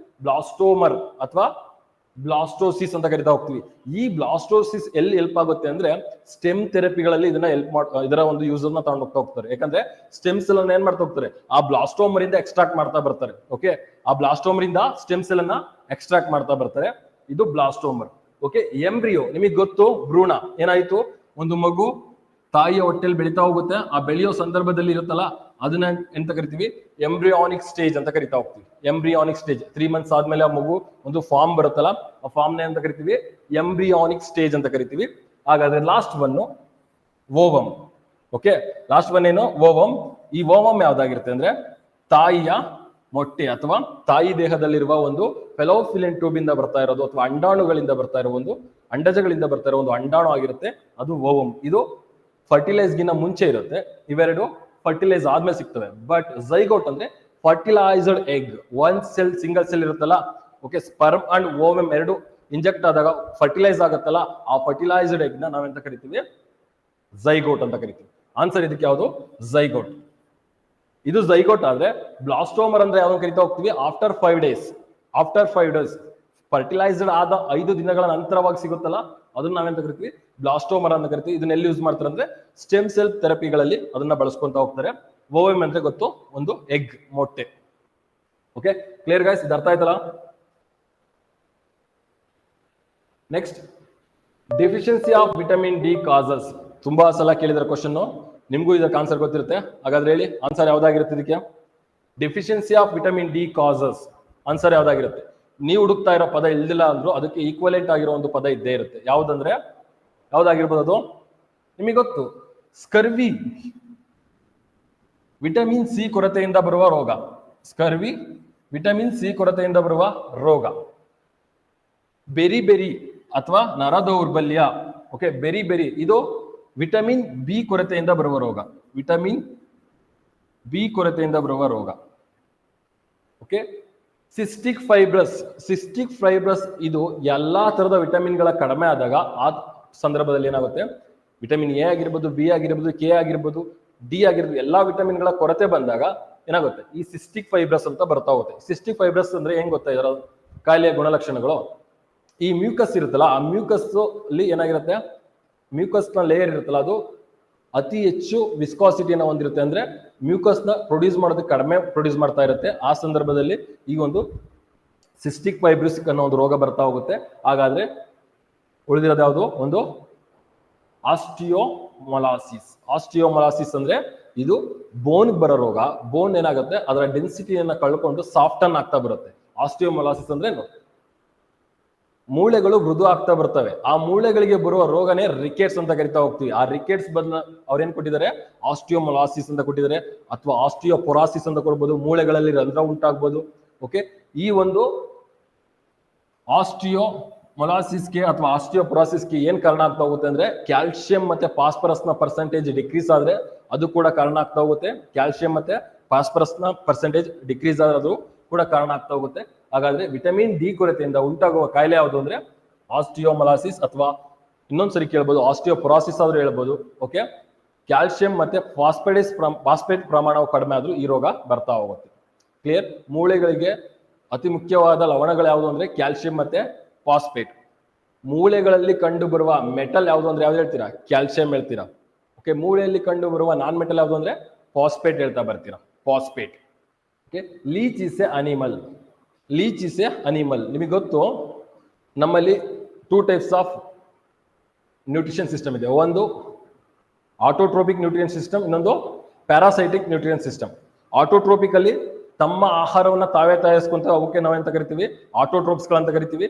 Speaker 1: ಬ್ಲಾಸ್ಟೋಮರ್ ಅಥವಾ ಬ್ಲಾಸ್ಟೋಸಿಸ್ ಅಂತ ಕರಿತಾ ಹೋಗ್ತೀವಿ. ಈ ಬ್ಲಾಸ್ಟೋಸಿಸ್ ಎಲ್ಲಿ ಹೆಲ್ಪ್ ಆಗುತ್ತೆ ಅಂದ್ರೆ, ಸ್ಟೆಮ್ ಥೆರಪಿಗಳಲ್ಲಿ ಇದನ್ನ ಇದರ ಒಂದು ಯೂಸ್ ಅನ್ನ ತಗೊಂಡು ಹೋಗ್ತಾರೆ. ಯಾಕಂದ್ರೆ ಸ್ಟೆಮ್ ಸೆಲ್ ಅನ್ನ ಏನ್ ಮಾಡ್ತಾ ಹೋಗ್ತಾರೆ, ಆ ಬ್ಲಾಸ್ಟೋಮರ್ ಇಂದ ಎಕ್ಸ್ಟ್ರಾಕ್ಟ್ ಮಾಡ್ತಾ ಬರ್ತಾರೆ. ಓಕೆ, ಆ ಬ್ಲಾಸ್ಟೋಮರ್ ಇಂದ ಸ್ಟೆಮ್ ಸೆಲ್ ಅನ್ನ ಎಕ್ಸ್ಟ್ರಾಕ್ಟ್ ಮಾಡ್ತಾ ಬರ್ತಾರೆ. ಇದು ಬ್ಲಾಸ್ಟೋಮರ್. ಓಕೆ, ಎಂಬ್ರಿಯೋ ನಿಮಗೆ ಗೊತ್ತು, ಭ್ರೂಣ ಏನಾಯ್ತು, ಒಂದು ಮಗು ತಾಯಿಯ ಹೊಟ್ಟೆಲ್ ಬೆಳೀತಾ ಹೋಗುತ್ತೆ. ಆ ಬೆಳೆಯೋ ಸಂದರ್ಭದಲ್ಲಿ ಇರುತ್ತಲ್ಲ, ಅದನ್ನ ಎಂತ ಕರಿತೀವಿ? ಎಂಬ್ರಿಯಾನಿಕ್ ಸ್ಟೇಜ್ ಅಂತ ಕರಿತಾ ಹೋಗ್ತೀವಿ. ಎಂಬ್ರಿಯಾನಿಕ್ ಸ್ಟೇಜ್ 3 ಮಂತ್ಸ್ ಆದ್ಮೇಲೆ ಆ ಮಗು ಒಂದು ಫಾರ್ಮ್ ಬರುತ್ತಲ್ಲ, ಆ ಫಾರ್ಮ್ ನ ಎಂತ ಕರಿತೀವಿ? ಎಂಬ್ರಿಯಾನಿಕ್ ಸ್ಟೇಜ್ ಅಂತ ಕರಿತೀವಿ. ಹಾಗಾದ್ರೆ last one ovum. Okay, last one ಏನು? ಓವಮ್. ಈ ಓವಮ್ ಯಾವ್ದಾಗಿರುತ್ತೆ ಅಂದ್ರೆ, ತಾಯಿಯ ಮೊಟ್ಟೆ ಅಥವಾ ತಾಯಿ ದೇಹದಲ್ಲಿರುವ ಒಂದು ಫೆಲೋಫಿಲಿನ್ ಟ್ಯೂಬ್ ಇಂದ ಬರ್ತಾ ಇರೋದು ಅಥವಾ ಅಂಡಾಣುಗಳಿಂದ ಬರ್ತಾ ಇರೋ ಒಂದು ಅಂಡಜಗಳಿಂದ ಬರ್ತಾ ಇರೋ ಒಂದು ಅಂಡಾಣು ಆಗಿರುತ್ತೆ, ಅದು ಓವಮ್. ಇದು ಫರ್ಟಿಲೈಸ್ ಗಿನ್ನ ಮುಂಚೆ ಇರುತ್ತೆ. ಇವೆರಡು ಫರ್ಟಿಲೈಸ್ ಆದ್ಮೇಲೆ ಸಿಗ್ತವೆ. ಬಟ್ ಝೈಗೋಟ್ ಅಂದ್ರೆ ಫರ್ಟಿಲೈಸ್ಡ್ ಎಗ್, ಸಿಂಗಲ್ ಸೆಲ್ ಇರುತ್ತಲ್ಲ. ಓಕೆ, ಸ್ಪರ್ಮ್ ಅಂಡ್ ಓವಮ್ ಎರಡು ಇಂಜೆಕ್ಟ್ ಆದಾಗ ಫರ್ಟಿಲೈಸ್ ಆಗುತ್ತಲ್ಲ, ಆ ಫರ್ಟಿಲೈಸ್ಡ್ ಎಗ್ ನ ನಾವೆಂತ ಕರಿತೀವಿ? ಝೈಗೋಟ್ ಅಂತ ಕರಿತೀವಿ. ಆನ್ಸರ್ ಇದಕ್ಕೆ ಯಾವುದು? ಝೈಗೋಟ್. ಇದು ಝೈಗೋಟ್ ಆದ್ರೆ ಬ್ಲಾಸ್ಟೋಮರ್ ಅಂದ್ರೆ ಯಾವ್ದು ಕರಿತಾ ಹೋಗ್ತೀವಿ? ಆಫ್ಟರ್ 5 ಡೇಸ್ ಫರ್ಟಿಲೈಸ್ಡ್ ಆದ 5 ದಿನಗಳ ನಂತರವಾಗಿ ಸಿಗುತ್ತಲ್ಲ, ಅದನ್ನ ನಾವೆಂತ ಕರಿತೀವಿ? ಬ್ಲಾಸ್ಟೋಮರ್ ಅಂತ ಕರಿತೀವಿ. ಇದನ್ನ ಎಲ್ಲಿ ಯೂಸ್ ಮಾಡ್ತಾರೆ ಅಂದ್ರೆ, ಸ್ಟೆಮ್ ಸೆಲ್ ಥೆರಪಿಗಳಲ್ಲಿ ಅದನ್ನ ಬಳಸ್ಕೊಂತ ಹೋಗ್ತಾರೆ. ಓವಮ್ ಅಂದ್ರೆ ಗೊತ್ತು, ಒಂದು ಎಗ್, ಮೊಟ್ಟೆ. Okay, clear guys? ಇದು ಅರ್ಥ ಆಯ್ತಲ್ಲ? Next, deficiency of vitamin D causes. ತುಂಬಾ ಸಲ ಕೇಳಿದ್ರೆ ಕ್ವಶನ್, ನಿಮ್ಗೂ ಇದಕ್ಕೆ ಆನ್ಸರ್ ಗೊತ್ತಿರುತ್ತೆ. ಹಾಗಾದ್ರೆ ಹೇಳಿ, ಆನ್ಸರ್ ಯಾವ್ದಾಗಿರುತ್ತೆ ಇದಕ್ಕೆ? Deficiency of vitamin D causes answer ಯಾವ್ದಾಗಿರುತ್ತೆ? ನೀವು ಹುಡುಕ್ತಾ ಇರೋ ಪದ ಇಲ್ದಿಲ್ಲ ಅಂದ್ರೂ ಅದಕ್ಕೆ ಈಕ್ವಲೆಂಟ್ ಆಗಿರೋ ಒಂದು ಪದ ಇದ್ದೇ ಇರುತ್ತೆ. ಯಾವ್ದಂದ್ರೆ, ಯಾವ್ದಾಗಿರ್ಬೋದು ಅದು? ನಿಮಗೆ ಗೊತ್ತು, ಸ್ಕರ್ವಿ. ವಿಟಮಿನ್ ಸಿ ಕೊರತೆಯಿಂದ ಬರುವ ರೋಗ. ಸ್ಕರ್ವಿ, ವಿಟಮಿನ್ ಸಿ ಕೊರತೆಯಿಂದ ಬರುವ ರೋಗ. ಬೆರಿ ಅಥವಾ ನರ ದೌರ್ಬಲ್ಯ. ಓಕೆ, ಬೆರಿ ಇದು ವಿಟಮಿನ್ ಬಿ ಕೊರತೆಯಿಂದ ಬರುವ ರೋಗ. ವಿಟಮಿನ್ ಬಿ ಕೊರತೆಯಿಂದ ಬರುವ ರೋಗ. ಓಕೆ, ಸಿಸ್ಟಿಕ್ ಫೈಬ್ರಸ್ ಇದು ಎಲ್ಲಾ ತರದ ವಿಟಮಿನ್ಗಳ ಕಡಿಮೆ ಆದಾಗ ಆ ಸಂದರ್ಭದಲ್ಲಿ ಏನಾಗುತ್ತೆ, ವಿಟಮಿನ್ ಎ ಆಗಿರ್ಬೋದು, ಬಿ ಆಗಿರ್ಬೋದು, ಕೆ ಆಗಿರ್ಬೋದು, ಡಿ ಆಗಿರ್ಬೋದು, ಎಲ್ಲಾ ವಿಟಮಿನ್ಗಳ ಕೊರತೆ ಬಂದಾಗ ಏನಾಗುತ್ತೆ, ಈ ಸಿಸ್ಟಿಕ್ ಫೈಬ್ರಸ್ ಅಂತ ಬರ್ತಾ ಹೋಗುತ್ತೆ. ಸಿಸ್ಟಿಕ್ ಫೈಬ್ರಸ್ ಅಂದ್ರೆ ಏನ್ ಗೊತ್ತಾ ಇದರ ಕಾಯಿಲೆಯ ಗುಣಲಕ್ಷಣಗಳು? ಈ ಮ್ಯೂಕಸ್ ಇರುತ್ತಲ್ಲ, ಆ ಮ್ಯೂಕಸ್ ಅಲ್ಲಿ ಏನಾಗಿರುತ್ತೆ, ಮ್ಯೂಕಸ್ ನ ಲೇಯರ್ ಇರುತ್ತಲ್ಲ, ಅದು ಅತಿ ಹೆಚ್ಚು ವಿಸ್ಕಾಸಿಟಿಯನ್ನು ಹೊಂದಿರುತ್ತೆ. ಅಂದ್ರೆ ಮ್ಯೂಕಸ್ ನ ಪ್ರೊಡ್ಯೂಸ್ ಮಾಡೋದಕ್ಕೆ ಕಡಿಮೆ ಪ್ರೊಡ್ಯೂಸ್ ಮಾಡ್ತಾ ಇರುತ್ತೆ. ಆ ಸಂದರ್ಭದಲ್ಲಿ ಈ ಒಂದು ಸಿಸ್ಟಿಕ್ ಫೈಬ್ರಿಸ್ ಅನ್ನೋ ಒಂದು ರೋಗ ಬರ್ತಾ ಹೋಗುತ್ತೆ. ಹಾಗಾದ್ರೆ ಉಳಿದಿರೋದು ಯಾವುದು? ಒಂದು ಆಸ್ಟಿಯೋಮೊಲಾಸಿಸ್. ಆಸ್ಟಿಯೋಮೊಲಾಸಿಸ್ ಅಂದ್ರೆ ಇದು ಬೋನ್ ಬರೋ ರೋಗ. ಬೋನ್ ಏನಾಗುತ್ತೆ, ಅದರ ಡೆನ್ಸಿಟಿಯನ್ನ ಕಳ್ಕೊಂಡು ಸಾಫ್ಟನ್ ಆಗ್ತಾ ಬರುತ್ತೆ. ಆಸ್ಟಿಯೋಮೊಲಾಸಿಸ್ ಅಂದ್ರೆ ಮೂಳೆಗಳು ಮೃದು ಆಗ್ತಾ ಬರ್ತವೆ. ಆ ಮೂಳೆಗಳಿಗೆ ಬರುವ ರೋಗನೇ ರಿಕೆಟ್ಸ್ ಅಂತ ಕರಿತಾ ಹೋಗ್ತೀವಿ. ಆ ರಿಕೆಟ್ಸ್ ಬದಲ ಅವ್ರೇನ್ ಕೊಟ್ಟಿದ್ದಾರೆ? ಆಸ್ಟಿಯೋಮೊಲಾಸಿಸ್ ಅಂತ ಕೊಟ್ಟಿದ್ದಾರೆ, ಅಥವಾ ಆಸ್ಟಿಯೋಪೊರಾಸಿಸ್ ಅಂತ ಕೊಡ್ಬೋದು. ಮೂಳೆಗಳಲ್ಲಿ ರಂಧ್ರ ಉಂಟಾಗ್ಬೋದು. ಓಕೆ, ಈ ಒಂದು ಆಸ್ಟಿಯೋಮೊಲಾಸಿಸ್ಗೆ ಅಥವಾ ಆಸ್ಟಿಯೋಪೊರಾಸಿಸ್ಗೆ ಏನ್ ಕಾರಣ ಆಗ್ತಾ ಹೋಗುತ್ತೆ ಅಂದ್ರೆ, ಕ್ಯಾಲ್ಸಿಯಂ ಮತ್ತೆ ಫಾಸ್ಫರಸ್ ನ ಪರ್ಸೆಂಟೇಜ್ ಡಿಕ್ರೀಸ್ ಆದ್ರೆ ಅದು ಕೂಡ ಕಾರಣ ಆಗ್ತಾ ಹೋಗುತ್ತೆ. ಕ್ಯಾಲ್ಸಿಯಂ ಮತ್ತೆ ಫಾಸ್ಫರಸ್ ನ ಪರ್ಸೆಂಟೇಜ್ ಡಿಕ್ರೀಸ್ ಆದ್ರೂ ಕೂಡ ಕಾರಣ ಆಗ್ತಾ ಹೋಗುತ್ತೆ. ಹಾಗಾದ್ರೆ ವಿಟಮಿನ್ ಡಿ ಕೊರತೆಯಿಂದ ಉಂಟಾಗುವ ಕಾಯಿಲೆ ಯಾವುದು ಅಂದ್ರೆ ಆಸ್ಟಿಯೋಮೊಲಾಸಿಸ್, ಅಥವಾ ಇನ್ನೊಂದ್ಸರಿ ಕೇಳ್ಬೋದು ಆಸ್ಟಿಯೋಪೊರಾಸಿಸ್ ಆದ್ರೂ ಹೇಳ್ಬೋದು. ಓಕೆ, ಕ್ಯಾಲ್ಸಿಯಂ ಮತ್ತೆ ಫಾಸ್ಫೇಟ್ ಪ್ರಮಾಣವು ಕಡಿಮೆ ಆದ್ರೂ ಈ ರೋಗ ಬರ್ತಾ ಹೋಗುತ್ತೆ. ಕ್ಲಿಯರ್? ಮೂಳೆಗಳಿಗೆ ಅತಿ ಮುಖ್ಯವಾದ ಲವಣಗಳು ಯಾವುದು ಅಂದ್ರೆ ಕ್ಯಾಲ್ಸಿಯಂ ಮತ್ತೆ ಫಾಸ್ಫೇಟ್. ಮೂಳೆಗಳಲ್ಲಿ ಕಂಡು ಬರುವ ಮೆಟಲ್ ಯಾವುದು ಅಂದ್ರೆ ಯಾವ್ದು ಹೇಳ್ತೀರಾ? ಕ್ಯಾಲ್ಸಿಯಂ ಹೇಳ್ತೀರಾ. ಓಕೆ, ಮೂಳೆಯಲ್ಲಿ ಕಂಡು ಬರುವ ನಾನ್ ಮೆಟಲ್ ಯಾವುದು ಅಂದ್ರೆ ಫಾಸ್ಫೇಟ್ ಹೇಳ್ತಾ ಬರ್ತೀರಾ, phosphate. Okay, leach is A animal. Leach is A animal. ನಿಮಗೆ ಗೊತ್ತು, ನಮ್ಮಲ್ಲಿ 2 ಟೈಪ್ಸ್ ಆಫ್ ನ್ಯೂಟ್ರಿಷನ್ ಸಿಸ್ಟಮ್ ಇದೆ. ಒಂದು ಆಟೋಟ್ರೋಪಿಕ್ ನ್ಯೂಟ್ರಿಯನ್ ಸಿಸ್ಟಮ್, ಇನ್ನೊಂದು ಪ್ಯಾರಾಸೈಟಿಕ್ ನ್ಯೂಟ್ರಿಯನ್ ಸಿಸ್ಟಮ್. ಆಟೋಟ್ರೋಪಿಕ್ ಅಲ್ಲಿ ತಮ್ಮ ಆಹಾರವನ್ನ ತಾವೇ ತಯಾರಿಸ್ಕೊಂತ ಅವಕ್ಕೆ ನಾವೆಂತ ಕರಿತೀವಿ? ಆಟೋಟ್ರೋಪ್ಸ್ಗಳಂತ ಕರಿತೀವಿ.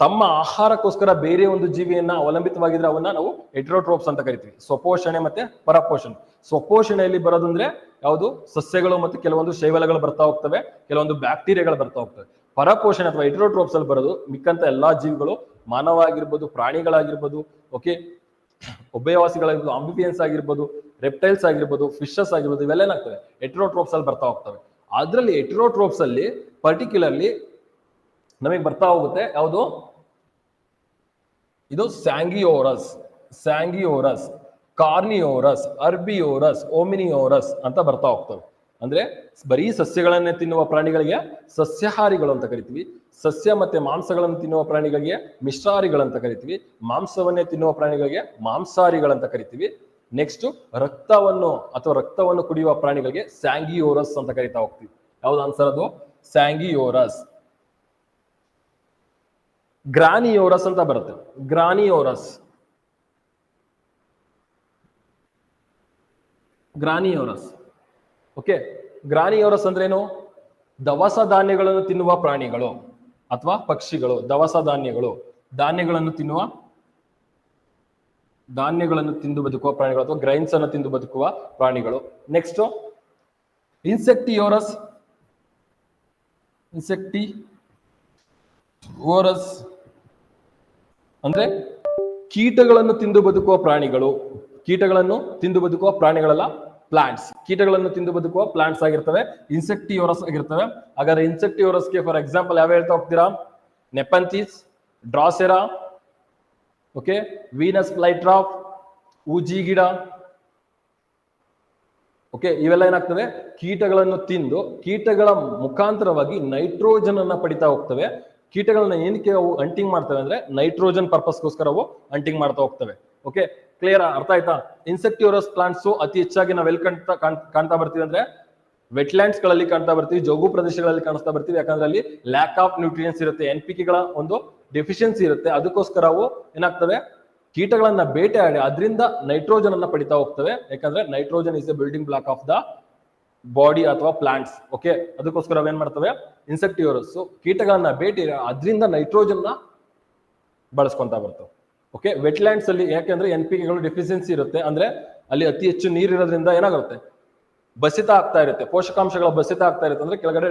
Speaker 1: ತಮ್ಮ ಆಹಾರಕ್ಕೋಸ್ಕರ ಬೇರೆ ಒಂದು ಜೀವಿಯನ್ನ ಅವಲಂಬಿತವಾಗಿದ್ರೆ ಅವನ್ನ ನಾವು ಹೆಟೆರೋಟ್ರೋಪ್ಸ್ ಅಂತ ಕರಿತೀವಿ. ಸ್ವಪೋಷಣೆ ಮತ್ತೆ ಪರಪೋಷಣೆ. ಸ್ವಪೋಷಣೆಯಲ್ಲಿ ಬರೋದಂದ್ರೆ ಯಾವುದು? ಸಸ್ಯಗಳು ಮತ್ತೆ ಕೆಲವೊಂದು ಶೈವಲಗಳು ಬರ್ತಾ ಹೋಗ್ತವೆ, ಕೆಲವೊಂದು ಬ್ಯಾಕ್ಟೀರಿಯಾಗಳು ಬರ್ತಾ ಹೋಗ್ತವೆ. ಪರಪೋಷಣೆ ಅಥವಾ ಹೆಟೆರೋಟ್ರೋಪ್ಸ್ ಅಲ್ಲಿ ಬರೋದು ಮಿಕ್ಕಂತ ಎಲ್ಲಾ ಜೀವಿಗಳು, ಮಾನವ ಆಗಿರ್ಬೋದು, ಪ್ರಾಣಿಗಳಾಗಿರ್ಬೋದು, ಓಕೆ, ಉಭಯವಾಸಿಗಳಾಗಿರ್ಬೋದು, ಆಂಬಿಫಿಯನ್ಸ್ ಆಗಿರ್ಬೋದು, ರೆಪ್ಟೈಲ್ಸ್ ಆಗಿರ್ಬೋದು, ಫಿಶಸ್ ಆಗಿರ್ಬೋದು, ಇವೆಲ್ಲ ಏನಾಗ್ತವೆ? ಹೆಟೆರೋಟ್ರೋಪ್ಸ್ ಅಲ್ಲಿ ಬರ್ತಾ ಹೋಗ್ತವೆ. ಅದರಲ್ಲಿ ಹೆಟೆರೋಟ್ರೋಪ್ಸ್ ಅಲ್ಲಿ ಪರ್ಟಿಕ್ಯುಲರ್ಲಿ ನಮಗೆ ಬರ್ತಾ ಹೋಗುತ್ತೆ ಯಾವುದು? ಇದು ಸ್ಯಾಂಗಿಯೋರಸ್, ಸ್ಯಾಂಗಿಯೋರಸ್, ಕಾರ್ನಿಯೋರಸ್, ಅರ್ಬಿಯೋರಸ್, ಓಮಿನಿಯೋರಸ್ ಅಂತ ಬರ್ತಾ ಹೋಗ್ತವೆ. ಅಂದ್ರೆ ಬರೀ ಸಸ್ಯಗಳನ್ನೇ ತಿನ್ನುವ ಪ್ರಾಣಿಗಳಿಗೆ ಸಸ್ಯಾಹಾರಿಗಳು ಅಂತ ಕರಿತೀವಿ. ಸಸ್ಯ ಮತ್ತೆ ಮಾಂಸಗಳನ್ನು ತಿನ್ನುವ ಪ್ರಾಣಿಗಳಿಗೆ ಮಿಶ್ರಾಹಾರಿಗಳಂತ ಕರಿತೀವಿ. ಮಾಂಸವನ್ನೇ ತಿನ್ನುವ ಪ್ರಾಣಿಗಳಿಗೆ ಮಾಂಸಾಹಾರಿಗಳಂತ ಕರಿತೀವಿ. ನೆಕ್ಸ್ಟ್ ರಕ್ತವನ್ನು ಕುಡಿಯುವ ಪ್ರಾಣಿಗಳಿಗೆ ಸ್ಯಾಂಗಿಯೋರಸ್ ಅಂತ ಕರಿತಾ ಹೋಗ್ತೀವಿ. ಯಾವ್ದು ಆನ್ಸರ್? ಅದು ಸ್ಯಾಂಗಿಯೋರಸ್. ಗ್ರಾನಿಯೋರಸ್ ಅಂತ ಬರುತ್ತೆ, ಗ್ರಾನಿಯೋರಸ್. ಗ್ರಾನಿಯೋರಸ್. ಓಕೆ, ಗ್ರಾನಿಯೋರಸ್ ಅಂದ್ರೇನು? ದವಸ ಧಾನ್ಯಗಳನ್ನು ತಿನ್ನುವ ಪ್ರಾಣಿಗಳು ಅಥವಾ ಪಕ್ಷಿಗಳು. ದವಸ ಧಾನ್ಯಗಳನ್ನು ತಿಂದು ಬದುಕುವ ಪ್ರಾಣಿಗಳು ಅಥವಾ ಗ್ರೈನ್ಸ್ ಅನ್ನು ತಿಂದು ಬದುಕುವ ಪ್ರಾಣಿಗಳು. ನೆಕ್ಸ್ಟ್ ಇನ್ಸೆಕ್ಟಿಯೋರಸ್. ಅಂದ್ರೆ ಕೀಟಗಳನ್ನು ತಿಂದು ಬದುಕುವ ಪ್ರಾಣಿಗಳು. ಕೀಟಗಳನ್ನು ತಿಂದು ಬದುಕುವ ಪ್ರಾಣಿಗಳಲ್ಲ, ಪ್ಲಾಂಟ್ಸ್. ಕೀಟಗಳನ್ನು ತಿಂದು ಬದುಕುವ ಪ್ಲಾಂಟ್ಸ್ ಆಗಿರ್ತವೆ, ಇನ್ಸೆಕ್ಟಿಯೋರಸ್ ಆಗಿರ್ತವೆ. ಹಾಗಾದ್ರೆ ಇನ್ಸೆಕ್ಟಿಯೋರಸ್ಗೆ ಫಾರ್ ಎಕ್ಸಾಂಪಲ್ ಯಾವ ಹೇಳ್ತಾ ಹೋಗ್ತೀರಾ? ನೆಪಂಥಿಸ್, ಡ್ರಾಸೆರಾ, ಓಕೆ, ವೀನಸ್ ಫ್ಲೈಟ್ರಾಪ್, ಊಜಿ ಗಿಡ. ಓಕೆ, ಇವೆಲ್ಲ ಏನಾಗ್ತವೆ? ಕೀಟಗಳನ್ನು ತಿಂದು ಕೀಟಗಳ ಮುಖಾಂತರವಾಗಿ ನೈಟ್ರೋಜನ್ ಅನ್ನ ಪಡಿತಾ ಹೋಗ್ತವೆ. ಕೀಟಗಳನ್ನ ಏನಕ್ಕೆ ಅವು ಅಂಟಿಂಗ್ ಮಾಡ್ತವೆ ಅಂದ್ರೆ ನೈಟ್ರೋಜನ್ ಪರ್ಪಸ್ಗೋಸ್ಕರ ಅವು ಅಂಟಿಂಗ್ ಮಾಡ್ತಾ ಹೋಗ್ತವೆ. Okay, clear? ಅರ್ಥ ಆಯ್ತಾ? ಇನ್ಸೆಕ್ಟಿಯೋರಸ್ ಪ್ಲಾಂಟ್ಸ್ ಅತಿ ಹೆಚ್ಚಾಗಿ ನಾವ್ ಎಲ್ಲಿ ಕಾಣ್ತಾ ಬರ್ತೀವಿ ಅಂದ್ರೆ ವೆಟ್ಲ್ಯಾಂಡ್ಸ್ ಗಳಲ್ಲಿ ಕಾಣ್ತಾ ಬರ್ತೀವಿ, ಜೋಗು ಪ್ರದೇಶಗಳಲ್ಲಿ ಕಾಣಿಸ್ತಾ ಬರ್ತೀವಿ. ಯಾಕಂದ್ರೆ ಅಲ್ಲಿ ಲ್ಯಾಕ್ ಆಫ್ ನ್ಯೂಟ್ರಿಯನ್ಸ್ ಇರುತ್ತೆ, NPK ಒಂದು ಡೆಫಿಷಿಯನ್ಸಿ ಇರುತ್ತೆ. ಅದಕ್ಕೋಸ್ಕರ ಅವು ಏನಾಗ್ತವೆ? ಕೀಟಗಳನ್ನ ಬೇಟೆಯಾಡಿ ಅದರಿಂದ ನೈಟ್ರೋಜನ್ ಅನ್ನ ಪಡಿತಾ ಹೋಗ್ತವೆ. ಯಾಕಂದ್ರೆ nitrogen is a building block of the body ಅಥವಾ ಪ್ಲಾಂಟ್ಸ್. ಓಕೆ, ಅದಕ್ಕೋಸ್ಕರ ಅವೇನ್ ಮಾಡ್ತವೆ? ಇನ್ಸೆಕ್ಟಿಯೋರಸ್ ಕೀಟಗಳನ್ನ ಬೇಟೆ ಅದರಿಂದ ನೈಟ್ರೋಜನ್ ನ ಬಳಸ್ಕೊಂತ ಬರ್ತವೆ. ಓಕೆ, ವೆಟ್ಲ್ಯಾಂಡ್ಸ್ ಅಲ್ಲಿ ಯಾಕೆಂದ್ರೆ NPK ಡೆಫಿಷಿಯನ್ಸಿ ಇರುತ್ತೆ, ಅಂದ್ರೆ ಅಲ್ಲಿ ಅತಿ ಹೆಚ್ಚು ನೀರಿರೋದ್ರಿಂದ ಏನಾಗುತ್ತೆ? ಬಸಿತ ಆಗ್ತಾ ಇರುತ್ತೆ, ಪೋಷಕಾಂಶಗಳ ಬಸಿತ ಆಗ್ತಾ ಇರುತ್ತೆ. ಅಂದ್ರೆ ಕೆಳಗಡೆ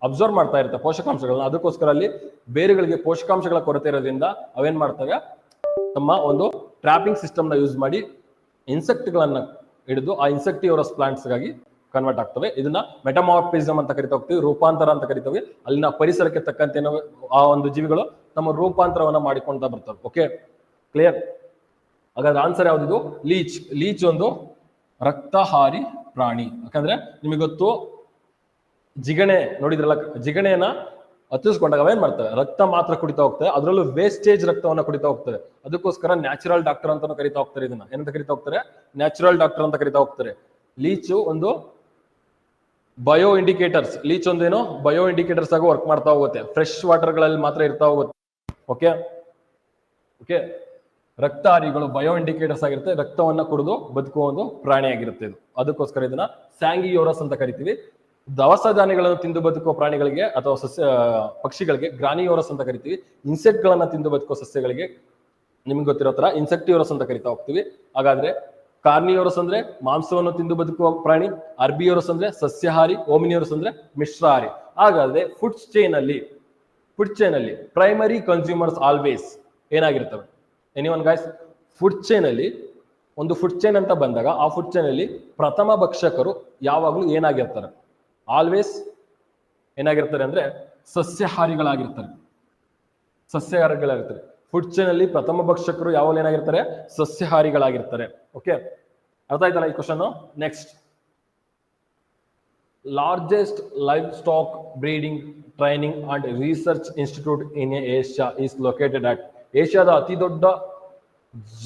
Speaker 1: ಅಬ್ಸರ್ವ್ ಮಾಡ್ತಾ ಇರುತ್ತೆ ಪೋಷಕಾಂಶಗಳನ್ನ. ಅದಕ್ಕೋಸ್ಕರ ಅಲ್ಲಿ ಬೇರುಗಳಿಗೆ ಪೋಷಕಾಂಶಗಳ ಕೊರತೆ ಇರೋದ್ರಿಂದ ಅವೇನ್ ಮಾಡ್ತವೆ? ತಮ್ಮ ಒಂದು ಟ್ರಾಪಿಂಗ್ ಸಿಸ್ಟಮ್ ನ ಯೂಸ್ ಮಾಡಿ ಇನ್ಸೆಕ್ಟ್ ಗಳನ್ನ ಹಿಡಿದು ಆ ಇನ್ಸೆಕ್ಟಿಯೋರಸ್ ಪ್ಲಾಂಟ್ಸ್ ಗಾಗಿ ಕನ್ವರ್ಟ್ ಆಗ್ತವೆ. ಇದನ್ನ ಮೆಟಮಾರ್ಫಿಸಮ್ ಅಂತ ಕರಿತಾ ಹೋಗ್ತೀವಿ, ರೂಪಾಂತರ ಅಂತ ಕರಿತೀವಿ. ಅಲ್ಲಿನ ಪರಿಸರಕ್ಕೆ ತಕ್ಕಂತೆ ಆ ಒಂದು ಜೀವಿಗಳು ತಮ್ಮ ರೂಪಾಂತರವನ್ನ ಮಾಡಿಕೊಂತ ಬರ್ತವೆ. Okay, clear? ಹಾಗಾದ್ರೆ ಆನ್ಸರ್ ಯಾವ್ದು? ಲೀಚ್. ಲೀಚ್ ಒಂದು ರಕ್ತಹಾರಿ ಪ್ರಾಣಿ. ಯಾಕಂದ್ರೆ ನಿಮಗೆ ಗೊತ್ತು, ಜಿಗಣೆ ನೋಡಿದ್ರಲ್ಲ, ಜಿಗಣೆಯನ್ನ ಹತ್ತಿಸ್ಕೊಂಡಾಗ ಅವೇನ್ ಮಾಡ್ತವೆ? ರಕ್ತ ಮಾತ್ರ ಕುಡಿತಾ ಹೋಗ್ತವೆ, ಅದರಲ್ಲೂ ವೇಸ್ಟೇಜ್ ರಕ್ತವನ್ನ ಕುಡಿತಾ ಹೋಗ್ತವೆ. ಅದಕ್ಕೋಸ್ಕರ ನ್ಯಾಚುರಲ್ ಡಾಕ್ಟರ್ ಅಂತ ಕರಿತಾ ಹೋಗ್ತಾರೆ. ಇದನ್ನ ಏನಂತ ಕರಿತಾ ಹೋಗ್ತಾರೆ? ನ್ಯಾಚುರಲ್ ಡಾಕ್ಟರ್ ಅಂತ ಕರಿತಾ ಹೋಗ್ತಾರೆ. ಲೀಚು ಒಂದು ಬಯೋ ಇಂಡಿಕೇಟರ್ಸ್. ಲೀಚ್ ಒಂದೇನು ಬಯೋ ಇಂಡಿಕೇಟರ್ಸ್ ಆಗಿ ವರ್ಕ್ ಮಾಡ್ತಾ ಹೋಗುತ್ತೆ. ಫ್ರೆಶ್ ವಾಟರ್ ಗಳಲ್ಲಿ ಮಾತ್ರ ಇರ್ತಾ ಹೋಗುತ್ತೆ. ಓಕೆ, ಓಕೆ, ರಕ್ತಹಾರಿಗಳು ಬಯೋ ಇಂಡಿಕೇಟರ್ಸ್ ಆಗಿರುತ್ತೆ, ರಕ್ತವನ್ನ ಕುಡಿದು ಬದುಕುವ ಒಂದು ಪ್ರಾಣಿಯಾಗಿರುತ್ತೆ ಇದು. ಅದಕ್ಕೋಸ್ಕರ ಇದನ್ನ ಸ್ಯಾಂಗಿಯೋರಸ್ ಅಂತ ಕರಿತೀವಿ. ದವಸ ಧಾನ್ಯಗಳನ್ನು ತಿಂದು ಬದುಕುವ ಪ್ರಾಣಿಗಳಿಗೆ ಅಥವಾ ಪಕ್ಷಿಗಳಿಗೆ ಗ್ರಾನಿಯೋರಸ್ ಅಂತ ಕರಿತೀವಿ. ಇನ್ಸೆಕ್ಟ್ ಗಳನ್ನ ತಿಂದು ಬದುಕುವ ಸಸ್ಯಗಳಿಗೆ ನಿಮ್ಗೆ ಗೊತ್ತಿರೋ ತರ ಇನ್ಸೆಕ್ಟಿಯೋರಸ್ ಅಂತ ಕರಿತಾ ಹೋಗ್ತೀವಿ. ಹಾಗಾದ್ರೆ ಕಾರ್ನಿಯೋರಸ್ ಅಂದ್ರೆ ಮಾಂಸವನ್ನು ತಿಂದು ಬದುಕುವ ಪ್ರಾಣಿ, ಅರ್ಬಿಯೋರಸ್ ಅಂದ್ರೆ ಸಸ್ಯಾಹಾರಿ, ಓಮಿನಿಯೋರಸ್ ಅಂದ್ರೆ ಮಿಶ್ರಾಹಾರಿ. ಹಾಗಾದ್ರೆ ಫುಡ್ ಚೈನ್ ಅಲ್ಲಿ ಪ್ರೈಮರಿ ಕನ್ಸ್ಯೂಮರ್ಸ್ ಆಲ್ವೇಸ್ ಏನಾಗಿರ್ತವೆ? Anyone guys? ಫುಡ್ ಚೈನ್ ಅಲ್ಲಿ ಒಂದು ಫುಡ್ ಚೈನ್ ಅಂತ ಬಂದಾಗ ಆ ಫುಡ್ ಚೈನ್ ಅಲ್ಲಿ ಪ್ರಥಮ ಭಕ್ಷಕರು ಯಾವಾಗಲೂ ಏನಾಗಿರ್ತಾರೆ? ಆಲ್ವೇಸ್ ಏನಾಗಿರ್ತಾರೆ ಅಂದ್ರೆ ಸಸ್ಯಾಹಾರಿಗಳಾಗಿರ್ತಾರೆ. ಫುಡ್ ಚೈನ್ ಅಲ್ಲಿ ಪ್ರಥಮ ಭಕ್ಷಕರು ಯಾವಾಗಲೂ ಏನಾಗಿರ್ತಾರೆ? ಸಸ್ಯಾಹಾರಿಗಳಾಗಿರ್ತಾರೆ. ಓಕೆ, ಅರ್ಥ ಆಯ್ತಲ್ಲ ಈ question? Next, largest live stock breeding training and research institute in Asia is located at. ಏಷ್ಯಾದ ಅತಿ ದೊಡ್ಡ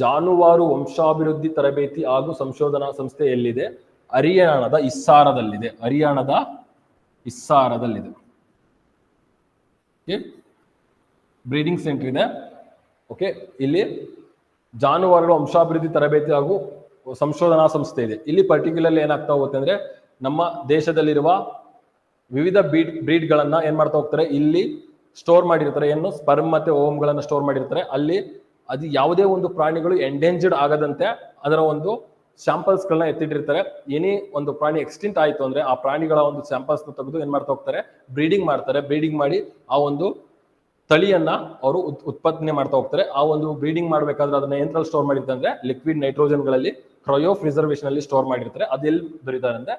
Speaker 1: ಜಾನುವಾರು ವಂಶಾಭಿವೃದ್ಧಿ ತರಬೇತಿ ಹಾಗೂ ಸಂಶೋಧನಾ ಸಂಸ್ಥೆ ಎಲ್ಲಿದೆ? ಹರಿಯಾಣದ ಇಸ್ಸಾರದಲ್ಲಿದೆ. ಬ್ರೀಡಿಂಗ್ ಸೆಂಟರ್ ಇದೆ. ಓಕೆ, ಇಲ್ಲಿ ಜಾನುವಾರುಗಳ ವಂಶಾಭಿವೃದ್ಧಿ ತರಬೇತಿ ಹಾಗೂ ಸಂಶೋಧನಾ ಸಂಸ್ಥೆ ಇದೆ. ಇಲ್ಲಿ ಪರ್ಟಿಕ್ಯುಲರ್ಲಿ ಏನಾಗ್ತಾ ಹೋಗುತ್ತೆ ಅಂದ್ರೆ ನಮ್ಮ ದೇಶದಲ್ಲಿರುವ ವಿವಿಧ ಬ್ರೀಡ್ ಗಳನ್ನ ಏನ್ ಮಾಡ್ತಾ ಹೋಗ್ತಾರೆ, ಇಲ್ಲಿ ಸ್ಟೋರ್ ಮಾಡಿರ್ತಾರೆ. ಏನು ಸ್ಪರ್ಮ್ ಮತ್ತೆ ಓಮ್ ಗಳನ್ನ ಸ್ಟೋರ್ ಮಾಡಿರ್ತಾರೆ. ಅಲ್ಲಿ ಅದು ಯಾವುದೇ ಒಂದು ಪ್ರಾಣಿಗಳು ಎಂಡೇಂಜರ್ಡ್ ಆಗದಂತೆ ಅದರ ಒಂದು ಸ್ಯಾಂಪಲ್ಸ್ ಗಳನ್ನ ಎತ್ತಿಟ್ಟಿರ್ತಾರೆ. ಏನೇ ಒಂದು ಪ್ರಾಣಿ ಎಕ್ಸ್ಟಿಂಟ್ ಆಯ್ತು ಅಂದ್ರೆ ಆ ಪ್ರಾಣಿಗಳ ಒಂದು ಸ್ಯಾಂಪಲ್ಸ್ ನ ತೆಗೆದು ಏನ್ ಮಾಡ್ತಾ ಹೋಗ್ತಾರೆ, ಬ್ರೀಡಿಂಗ್ ಮಾಡ್ತಾರೆ. ಬ್ರೀಡಿಂಗ್ ಮಾಡಿ ಆ ಒಂದು ತಳಿಯನ್ನ ಅವರು ಉತ್ಪಾದನೆ ಮಾಡ್ತಾ ಹೋಗ್ತಾರೆ. ಆ ಒಂದು ಬ್ರೀಡಿಂಗ್ ಮಾಡ್ಬೇಕಾದ್ರೆ ಅದನ್ನ ಏನ್ರಲ್ಲಿ ಸ್ಟೋರ್ ಮಾಡಿರ್ತಾರೆ ಅಂದ್ರೆ ಲಿಕ್ವಿಡ್ ನೈಟ್ರೋಜನ್ ಗಳಲ್ಲಿ ಕ್ರಯೋ ಪ್ರಿಸರ್ವೇಶನ್ ಅಲ್ಲಿ ಸ್ಟೋರ್ ಮಾಡಿರ್ತಾರೆ. ಅದೆಲ್ಲಿ ಬರೀತಾರೆ ಅಂದ್ರೆ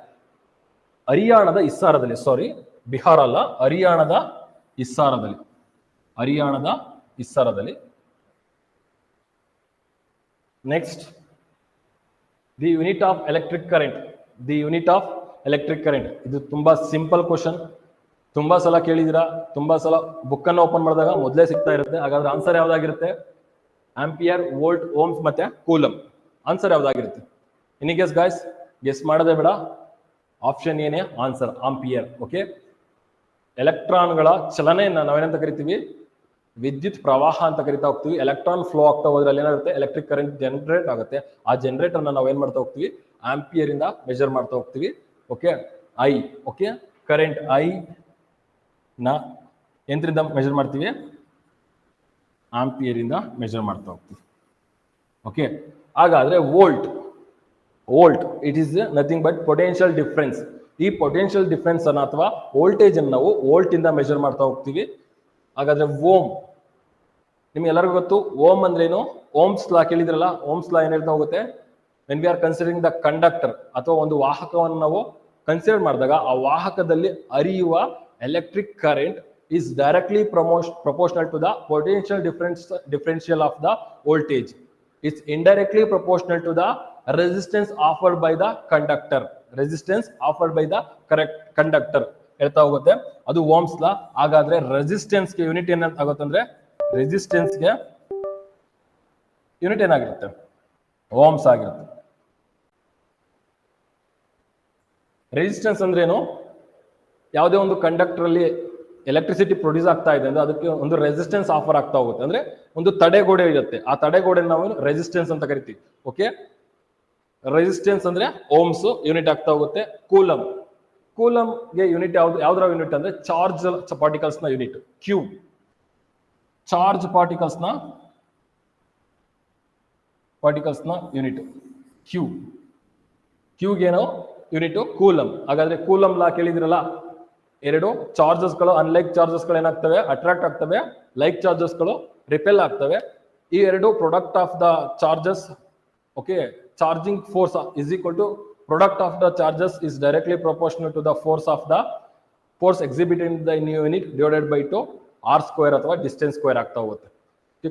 Speaker 1: ಹರಿಯಾಣದ ಇಸ್ಸಾರದಲ್ಲಿ, ಸಾರಿ ಬಿಹಾರ ಅಲ್ಲ, ಹರಿಯಾಣದ ಇಸ್ಸಾರದಲ್ಲಿ. Next, the unit of electric current. ಇದು ತುಂಬಾ ಸಿಂಪಲ್ ಕ್ವಶನ್, ತುಂಬಾ ಸಲ ಕೇಳಿದಿರಾ, ತುಂಬಾ ಸಲ ಬುಕ್ ಅನ್ನು ಓಪನ್ ಮಾಡಿದಾಗ ಮೊದಲೇ ಸಿಗ್ತಾ ಇರುತ್ತೆ. ಹಾಗಾದ್ರೆ ಆನ್ಸರ್ ಯಾವ್ದಾಗಿರುತ್ತೆ? ಆಂಪಿಯರ್, ವೋಲ್ಟ್, ಓಮ್ಸ್ ಮತ್ತೆ ಕೂಲಮ್. ಆನ್ಸರ್ ಯಾವ್ದಾಗಿರುತ್ತೆ? Any guess guys? ಗೆಸ್ ಮಾಡೋದೇ ಬೇಡ, ಆಪ್ಷನ್ ಏನೇ ಆನ್ಸರ್, ಆಂಪಿಯರ್. ಓಕೆ, ಎಲೆಕ್ಟ್ರಾನ್ಗಳ ಚಲನೆಯನ್ನ ನಾವೇನಂತ ಕರಿತೀವಿ? ವಿದ್ಯುತ್ ಪ್ರವಾಹ ಅಂತ ಕರಿತಾ ಹೋಗ್ತೀವಿ. ಎಲೆಕ್ಟ್ರಾನ್ ಫ್ಲೋ ಆಗ್ತಾ ಹೋದ್ರೆ ಅಲ್ಲಿ ಏನಾಗುತ್ತೆ? ಎಲೆಕ್ಟ್ರಿಕ್ ಕರೆಂಟ್ ಜನರೇಟ್ ಆಗುತ್ತೆ. ಆ ಜನರೇಟ್ ಅನ್ನ ನಾವು ಏನ್ ಮಾಡ್ತಾ ಹೋಗ್ತೀವಿ? ಆಂಪಿಯರ್ ಇಂದ ಮೆಜರ್ ಮಾಡ್ತಾ ಹೋಗ್ತೀವಿ. ಓಕೆ, ಕರೆಂಟ್ ಐ ನ ಎಂದ್ರಿಂದ ಮೆಜರ್ ಮಾಡ್ತೀವಿ? ಆಂಪಿಯರ್ ಇಂದ ಮೆಜರ್ ಮಾಡ್ತಾ ಹೋಗ್ತೀವಿ. ಓಕೆ, ಹಾಗಾದ್ರೆ volt it is nothing but potential difference. ಈ ಪೊಟೆನ್ಷಿಯಲ್ ಡಿಫ್ರೆನ್ಸ್ ಅನ್ನ ಅಥವಾ ವೋಲ್ಟೇಜ್ ಅನ್ನು ನಾವು ವೋಲ್ಟ್ ಇಂದ ಮೆಜರ್ ಮಾಡ್ತಾ ಹೋಗ್ತೀವಿ. ಹಾಗಾದ್ರೆ ಓಮ್, ನಿಮ್ಗೆ ಎಲ್ಲರಿಗೂ ಗೊತ್ತು ಓಮ್ ಅಂದ್ರೇನು? ಓಮ್ಸ್ ಲಾ ಕೇಳಿದ್ರಲ್ಲ, ಓಮ್ಸ್ ಲಾ ಏನ್ ಹೇಳ್ತಾ ಹೋಗುತ್ತೆ? When we are considering the conductor ಅಥವಾ ಒಂದು ವಾಹಕವನ್ನು ನಾವು ಕನ್ಸಿಡರ್ ಮಾಡಿದಾಗ ಆ ವಾಹಕದಲ್ಲಿ ಹರಿಯುವ electric current is directly proportional to the potential differential of the voltage. It's indirectly proportional to the resistance offered by the conductor. ಹೇಳ್ತಾ ಹೋಗುತ್ತೆ. ಅದು ಓಮ್ಸ್ ಲಾ. ಹಾಗಾದ್ರೆ ರೆಸಿಸ್ಟೆನ್ಸ್ ಗೆ ಯೂನಿಟ್ ಏನಾಗುತ್ತೆ ಅಂದ್ರೆ ಯೂನಿಟ್ ಏನಾಗಿರುತ್ತೆ? ಓಮ್ಸ್ ಆಗಿರುತ್ತೆ. ರೆಸಿಸ್ಟೆನ್ಸ್ ಅಂದ್ರೆ ಏನು? ಯಾವುದೇ ಒಂದು ಕಂಡಕ್ಟರ್ ಅಲ್ಲಿ ಎಲೆಕ್ಟ್ರಿಸಿಟಿ ಪ್ರೊಡ್ಯೂಸ್ ಆಗ್ತಾ ಇದೆ ಅಂದ್ರೆ ಅದಕ್ಕೆ ಒಂದು ರೆಸಿಸ್ಟೆನ್ಸ್ ಆಫರ್ ಆಗ್ತಾ ಹೋಗುತ್ತೆ. ಅಂದ್ರೆ ಒಂದು ತಡೆಗೋಡೆ ಇರುತ್ತೆ. ಆ ತಡೆಗೋಡೆ ನಾವು ರೆಸಿಸ್ಟೆನ್ಸ್ ಅಂತ ಕರಿತೀವಿ. ಓಕೆ, ರೆಸಿಸ್ಟೆನ್ಸ್ ಅಂದ್ರೆ ಓಮ್ಸ್ ಯೂನಿಟ್ ಆಗ್ತಾ ಹೋಗುತ್ತೆ. ಕೂಲಂಗೆ ಯೂನಿಟ್ ಯಾವ್ದ್ರ ಯೂನಿಟ್ ಅಂದ್ರೆ ಚಾರ್ಜ್ ಪಾರ್ಟಿಕಲ್ಸ್ ನ ಯೂನಿಟ್ ಕ್ಯೂ. ಚಾರ್ಜ್ ಪಾರ್ಟಿಕಲ್ಸ್ ನ ಯೂನಿಟ್ ಕ್ಯೂಗೇನೋ ಯೂನಿಟ್ ಕೂಲಂ. ಹಾಗಾದ್ರೆ ಕೂಲಂ ಲಾ ಕೇಳಿದಿರಲ್ಲ, ಎರಡು ಚಾರ್ಜಸ್ ಗಳು ಅನ್ಲೈಕ್ ಚಾರ್ಜಸ್ ಗಳು ಏನಾಗ್ತವೆ? ಅಟ್ರಾಕ್ಟ್ ಆಗ್ತವೆ. ಲೈಕ್ ಚಾರ್ಜಸ್ ಗಳು ರಿಪೆಲ್ ಆಗ್ತವೆ. ಈ ಎರಡು product of the charges. Okay, charging force is equal to product of the charges is directly proportional to the force exhibited in the unit divided by two R square ಅಥವಾ distance square ಆಗ್ತಾ ಹೋಗುತ್ತೆ.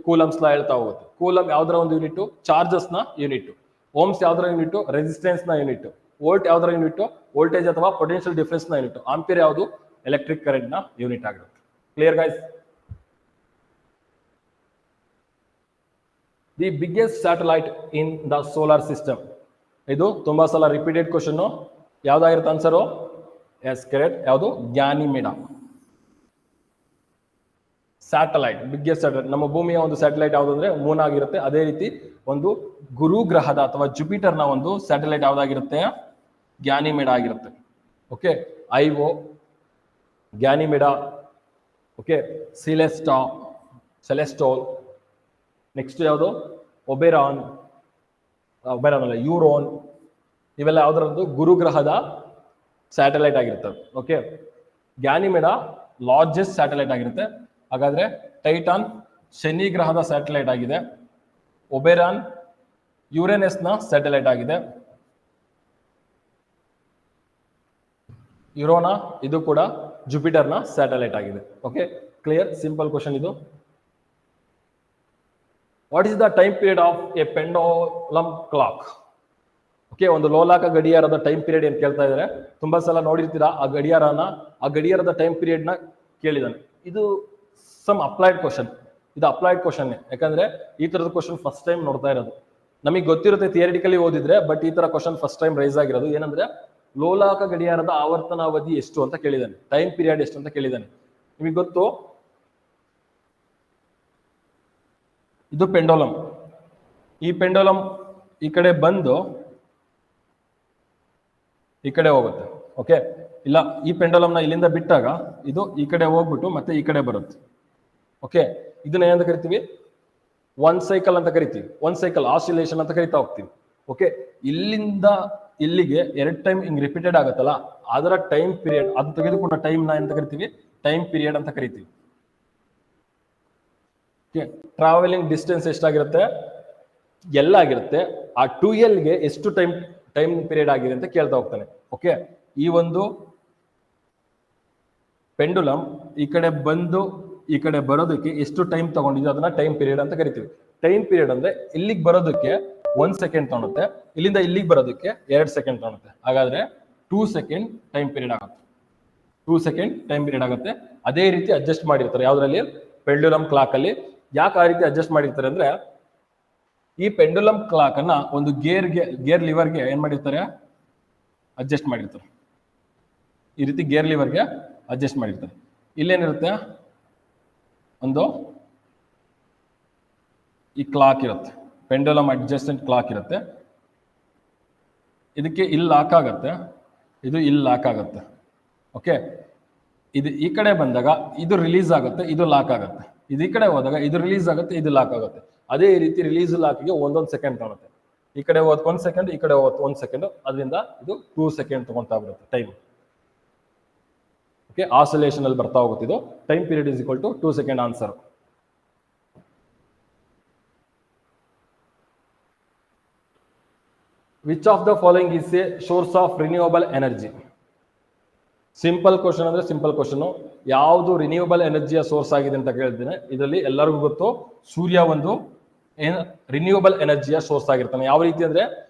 Speaker 1: Coulomb's law ಹೇಳ್ತಾ ಹೋಗುತ್ತೆ. Coulomb ಯಾವ್ದರ ಒಂದು unit? Charges ನ unit. Ohms ಯಾವ್ದರ unit? Resistance ನ ಯೂನಿಟ್. ವೋಲ್ಟ್ ಯಾವ್ದರ ಯೂನಿಟ್? ವೋಲ್ಟೇಜ್ ಅಥವಾ ಪೊಟೆನ್ಷಿಯಲ್ ಡಿಫರೆನ್ಸ್ ನ ಯೂನಿಟ್. ಆಂಪಿಯರ್ ಯಾವುದು? ಎಲೆಕ್ಟ್ರಿಕ್ ಕರೆಂಟ್ ನ ಯೂನಿಟ್ ಆಗಿರುತ್ತೆ. Clear guys? The biggest satellite in the solar system. ಇದು ತುಂಬಾ ಸಲ ರಿಪೀಟೆಡ್ ಕ್ವಶನ್. ಯಾವ್ದಾಗಿರುತ್ತೆ ಆನ್ಸರು? Yes, correct. ಯಾವುದು? ಗ್ಯಾನಿಮೇಡ. ಸ್ಯಾಟಲೈಟ್, ಬಿಗ್ಗೆಸ್ಟ್ ಸ್ಯಾಟಲೈಟ್, ನಮ್ಮ ಭೂಮಿಯ ಒಂದು ಸ್ಯಾಟಲೈಟ್ ಯಾವುದು ಅಂದ್ರೆ ಮೂನ್ ಆಗಿರುತ್ತೆ. ಅದೇ ರೀತಿ ಒಂದು ಗುರು ಗ್ರಹದ ಅಥವಾ ಜುಪಿಟರ್ನ ಒಂದು ಸ್ಯಾಟಲೈಟ್ ಯಾವ್ದಾಗಿರುತ್ತೆ, ಗ್ಯಾನಿಮೆಡ ಆಗಿರುತ್ತೆ. ಓಕೆ, ಐಒ, ಗ್ಯಾನಿಮೆಡಾ, ಓಕೆ, ಸೆಲೆಸ್ಟೋಲ್, ನೆಕ್ಸ್ಟ್ ಯಾವುದು ಒಬೆರಾನ್ ಅಲ್ಲ ಯೂರೋನ್, ಇವೆಲ್ಲ ಯಾವ್ದರದ್ದು ಗುರುಗ್ರಹದ ಸ್ಯಾಟಲೈಟ್ ಆಗಿರ್ತವೆ. ಓಕೆ, ಗ್ಯಾನಿಮೆಡಾ ಲಾರ್ಜೆಸ್ಟ್ ಸ್ಯಾಟಲೈಟ್ ಆಗಿರುತ್ತೆ. ಹಾಗಾದ್ರೆ ಟೈಟಾನ್ ಶನಿ ಗ್ರಹದ ಸ್ಯಾಟಲೈಟ್ ಆಗಿದೆ. ಒಬೆರಾನ್ ಯುರೇನಸ್ನ ಸ್ಯಾಟಲೈಟ್ ಆಗಿದೆ. ಯುರೋನಾ ಇದು ಕೂಡ ಜುಪಿಟರ್ನ ಸ್ಯಾಟಲೈಟ್ ಆಗಿದೆ. ಓಕೆ, ಕ್ಲಿಯರ್, ಸಿಂಪಲ್ ಕ್ವಶನ್ ಇದು. What is the time period of a pendulum clock? ಓಕೆ, ಒಂದು ಲೋಲಾಕ ಗಡಿಯಾರದ ಟೈಮ್ ಪೀರಿಯಡ್ ಏನ್ ಕೇಳ್ತಾ ಇದ್ದಾರೆ. ತುಂಬಾ ಸಲ ನೋಡಿರ್ತೀರಾ ಆ ಗಡಿಯಾರದ ಟೈಮ್ ಪೀರಿಯಡ್ ನ ಕೇಳಿದಾನೆ. ಇದು ಸಮ್ ಅಪ್ಲೈಡ್ ಕ್ವಶನ್, ಇದು ಅಪ್ಲೈಡ್ ಕ್ವಶನ್. ಯಾಕಂದ್ರೆ ಈ ತರದ ಕ್ವಶನ್ ಫಸ್ಟ್ ಟೈಮ್ ನೋಡ್ತಾ ಇರೋದು. ನಮಗೆ ಗೊತ್ತಿರುತ್ತೆ ಥಿಯರಿಟಿಕಲಿ ಓದಿದ್ರೆ, ಬಟ್ ಈ ತರ ಕ್ವಶನ್ ಫಸ್ಟ್ ಟೈಮ್ ರೈಸ್ ಆಗಿರೋದು. ಏನಂದ್ರೆ ಲೋಲಾಕ ಗಡಿಯಾರದ ಆವರ್ತನಾವಧಿ ಎಷ್ಟು ಅಂತ ಕೇಳಿದಾನೆ, ಟೈಮ್ ಪೀರಿಯಡ್ ಎಷ್ಟು ಅಂತ ಕೇಳಿದಾನೆ. ನಿಮಗೆ ಗೊತ್ತು, ಇದು ಪೆಂಡೋಲಮ್. ಈ ಪೆಂಡೋಲಮ್ ಈ ಕಡೆ ಬಂದು ಈ ಕಡೆ ಹೋಗುತ್ತೆ. ಓಕೆ, ಇಲ್ಲ ಈ ಪೆಂಡೋಲಮ್ನ ಇಲ್ಲಿಂದ ಬಿಟ್ಟಾಗ ಇದು ಈ ಕಡೆ ಹೋಗ್ಬಿಟ್ಟು ಮತ್ತೆ ಈ ಕಡೆ ಬರುತ್ತೆ. ಓಕೆ, ಇದನ್ನ ಏನಂತ ಕರಿತೀವಿ, ಒನ್ ಸೈಕಲ್ ಅಂತ ಕರಿತೀವಿ. ಒನ್ ಸೈಕಲ್ ಆಸಿಲೇಷನ್ ಅಂತ ಕರಿತಾ ಹೋಗ್ತೀವಿ. ಓಕೆ, ಇಲ್ಲಿಂದ ಇಲ್ಲಿಗೆ 2 ಟೈಮ್ ಹಿಂಗ್ ರಿಪೀಟೆಡ್ ಆಗುತ್ತಲ್ಲ, ಅದರ ಟೈಮ್ ಪೀರಿಯಡ್, ಅದು ತೆಗೆದುಕೊಂಡ ಟೈಮ್ ನ ಎಂತ ಕರಿತೀವಿ, ಟೈಮ್ ಪೀರಿಯಡ್ ಅಂತ ಕರಿತೀವಿ. ಓಕೆ, ಟ್ರಾವೆಲಿಂಗ್ ಡಿಸ್ಟೆನ್ಸ್ ಎಷ್ಟಾಗಿರುತ್ತೆ, ಎಲ್ಲ ಆಗಿರುತ್ತೆ. ಆ 2L ಗೆ ಎಷ್ಟು ಟೈಮ್ ಪೀರಿಯಡ್ ಆಗಿದೆ ಅಂತ ಕೇಳ್ತಾ ಹೋಗ್ತಾನೆ. ಓಕೆ, ಈ ಒಂದು ಪೆಂಡುಲಮ್ ಈ ಕಡೆ ಬಂದು ಈ ಕಡೆ ಬರೋದಕ್ಕೆ ಎಷ್ಟು ಟೈಮ್ ತಗೊಂಡಿದೆ ಅದನ್ನ ಟೈಮ್ ಪೀರಿಯಡ್ ಅಂತ ಕರಿತೀವಿ. ಟೈಮ್ ಪೀರಿಯಡ್ ಅಂದ್ರೆ ಇಲ್ಲಿಗೆ ಬರೋದಕ್ಕೆ 1 ಸೆಕೆಂಡ್ ತಗೊಳುತ್ತೆ, ಇಲ್ಲಿಂದ ಇಲ್ಲಿಗೆ ಬರೋದಕ್ಕೆ 2 ಸೆಕೆಂಡ್ ತಗೊಳುತ್ತೆ. ಹಾಗಾದ್ರೆ 2 ಸೆಕೆಂಡ್ ಟೈಮ್ ಪೀರಿಯಡ್ ಆಗುತ್ತೆ. 2 ಸೆಕೆಂಡ್ ಟೈಮ್ ಪೀರಿಯಡ್ ಆಗುತ್ತೆ. ಅದೇ ರೀತಿ ಅಡ್ಜಸ್ಟ್ ಮಾಡಿರ್ತಾರೆ ಯಾವ್ದ್ರಲ್ಲಿ, ಪೆಂಡುಲಮ್ ಕ್ಲಾಕ್ ಅಲ್ಲಿ. ಯಾಕೆ ಆ ರೀತಿ ಅಡ್ಜಸ್ಟ್ ಮಾಡಿರ್ತಾರೆ ಅಂದ್ರೆ, ಈ ಪೆಂಡುಲಮ್ ಕ್ಲಾಕ್ ಅನ್ನ ಒಂದು ಗೇರ್ ಲಿವರ್ಗೆ ಏನ್ ಮಾಡಿರ್ತಾರೆ, ಅಡ್ಜಸ್ಟ್ ಮಾಡಿರ್ತಾರೆ. ಈ ರೀತಿ ಗೇರ್ ಲಿವರ್ಗೆ ಅಡ್ಜಸ್ಟ್ ಮಾಡಿರ್ತಾರೆ. ಇಲ್ಲೇನಿರುತ್ತೆ, ಒಂದು ಈ ಕ್ಲಾಕ್ ಇರುತ್ತೆ, ಪೆಂಡುಲಮ್ ಅಡ್ಜಸ್ಟೆಂಟ್ ಕ್ಲಾಕ್ ಇರುತ್ತೆ. ಇದಕ್ಕೆ ಇಲ್ಲಿ ಲಾಕ್ ಆಗುತ್ತೆ, ಇದು ಇಲ್ಲಿ ಲಾಕ್ ಆಗುತ್ತೆ. ಓಕೆ, ಇದು ಈ ಕಡೆ ಬಂದಾಗ ಇದು ರಿಲೀಸ್ ಆಗುತ್ತೆ, ಇದು ಲಾಕ್ ಆಗುತ್ತೆ. ಇದು ಈ ಕಡೆ ಹೋದಾಗ ಇದು ರಿಲೀಸ್ ಆಗುತ್ತೆ, ಇದು ಲಾಕ್ ಆಗುತ್ತೆ. ಅದೇ ರೀತಿ ರಿಲೀಸ್ ಲಾಕ್ಗೆ 1 ಸೆಕೆಂಡ್ ತಗೊಳುತ್ತೆ. ಈ ಕಡೆ ಹೋದ್ 1 ಸೆಕೆಂಡ್, ಈ ಕಡೆ ಹೋದ್ 1 ಸೆಕೆಂಡ್, ಅದರಿಂದ ಇದು 2 ಸೆಕೆಂಡ್ ತಗೊಂತಾ ಬರುತ್ತೆ ಟೈಮ್. ಓಕೆ, ಆಸಿಲೇಷನ್ ಅಲ್ಲಿ ಬರ್ತಾ ಹೋಗುತ್ತೆ. ಇದು time period is equal to 2 second answer. Which of the following is a source of renewable energy? Simple question ಅಂದ್ರೆ ಸಿಂಪಲ್ ಕ್ವಶನ್. ಯಾವುದು ರಿನ್ಯೂವಬಲ್ ಎನರ್ಜಿಯ ಸೋರ್ಸ್ ಆಗಿದೆ ಅಂತ ಕೇಳಿದ್ದೇನೆ. ಇದರಲ್ಲಿ ಎಲ್ಲರಿಗೂ ಗೊತ್ತು, ಸೂರ್ಯ ಒಂದು ರಿನ್ಯೂವಬಲ್ ಎನರ್ಜಿಯ ಸೋರ್ಸ್ ಆಗಿರ್ತಾನೆ. ಯಾವ ರೀತಿ ಅಂದ್ರೆ,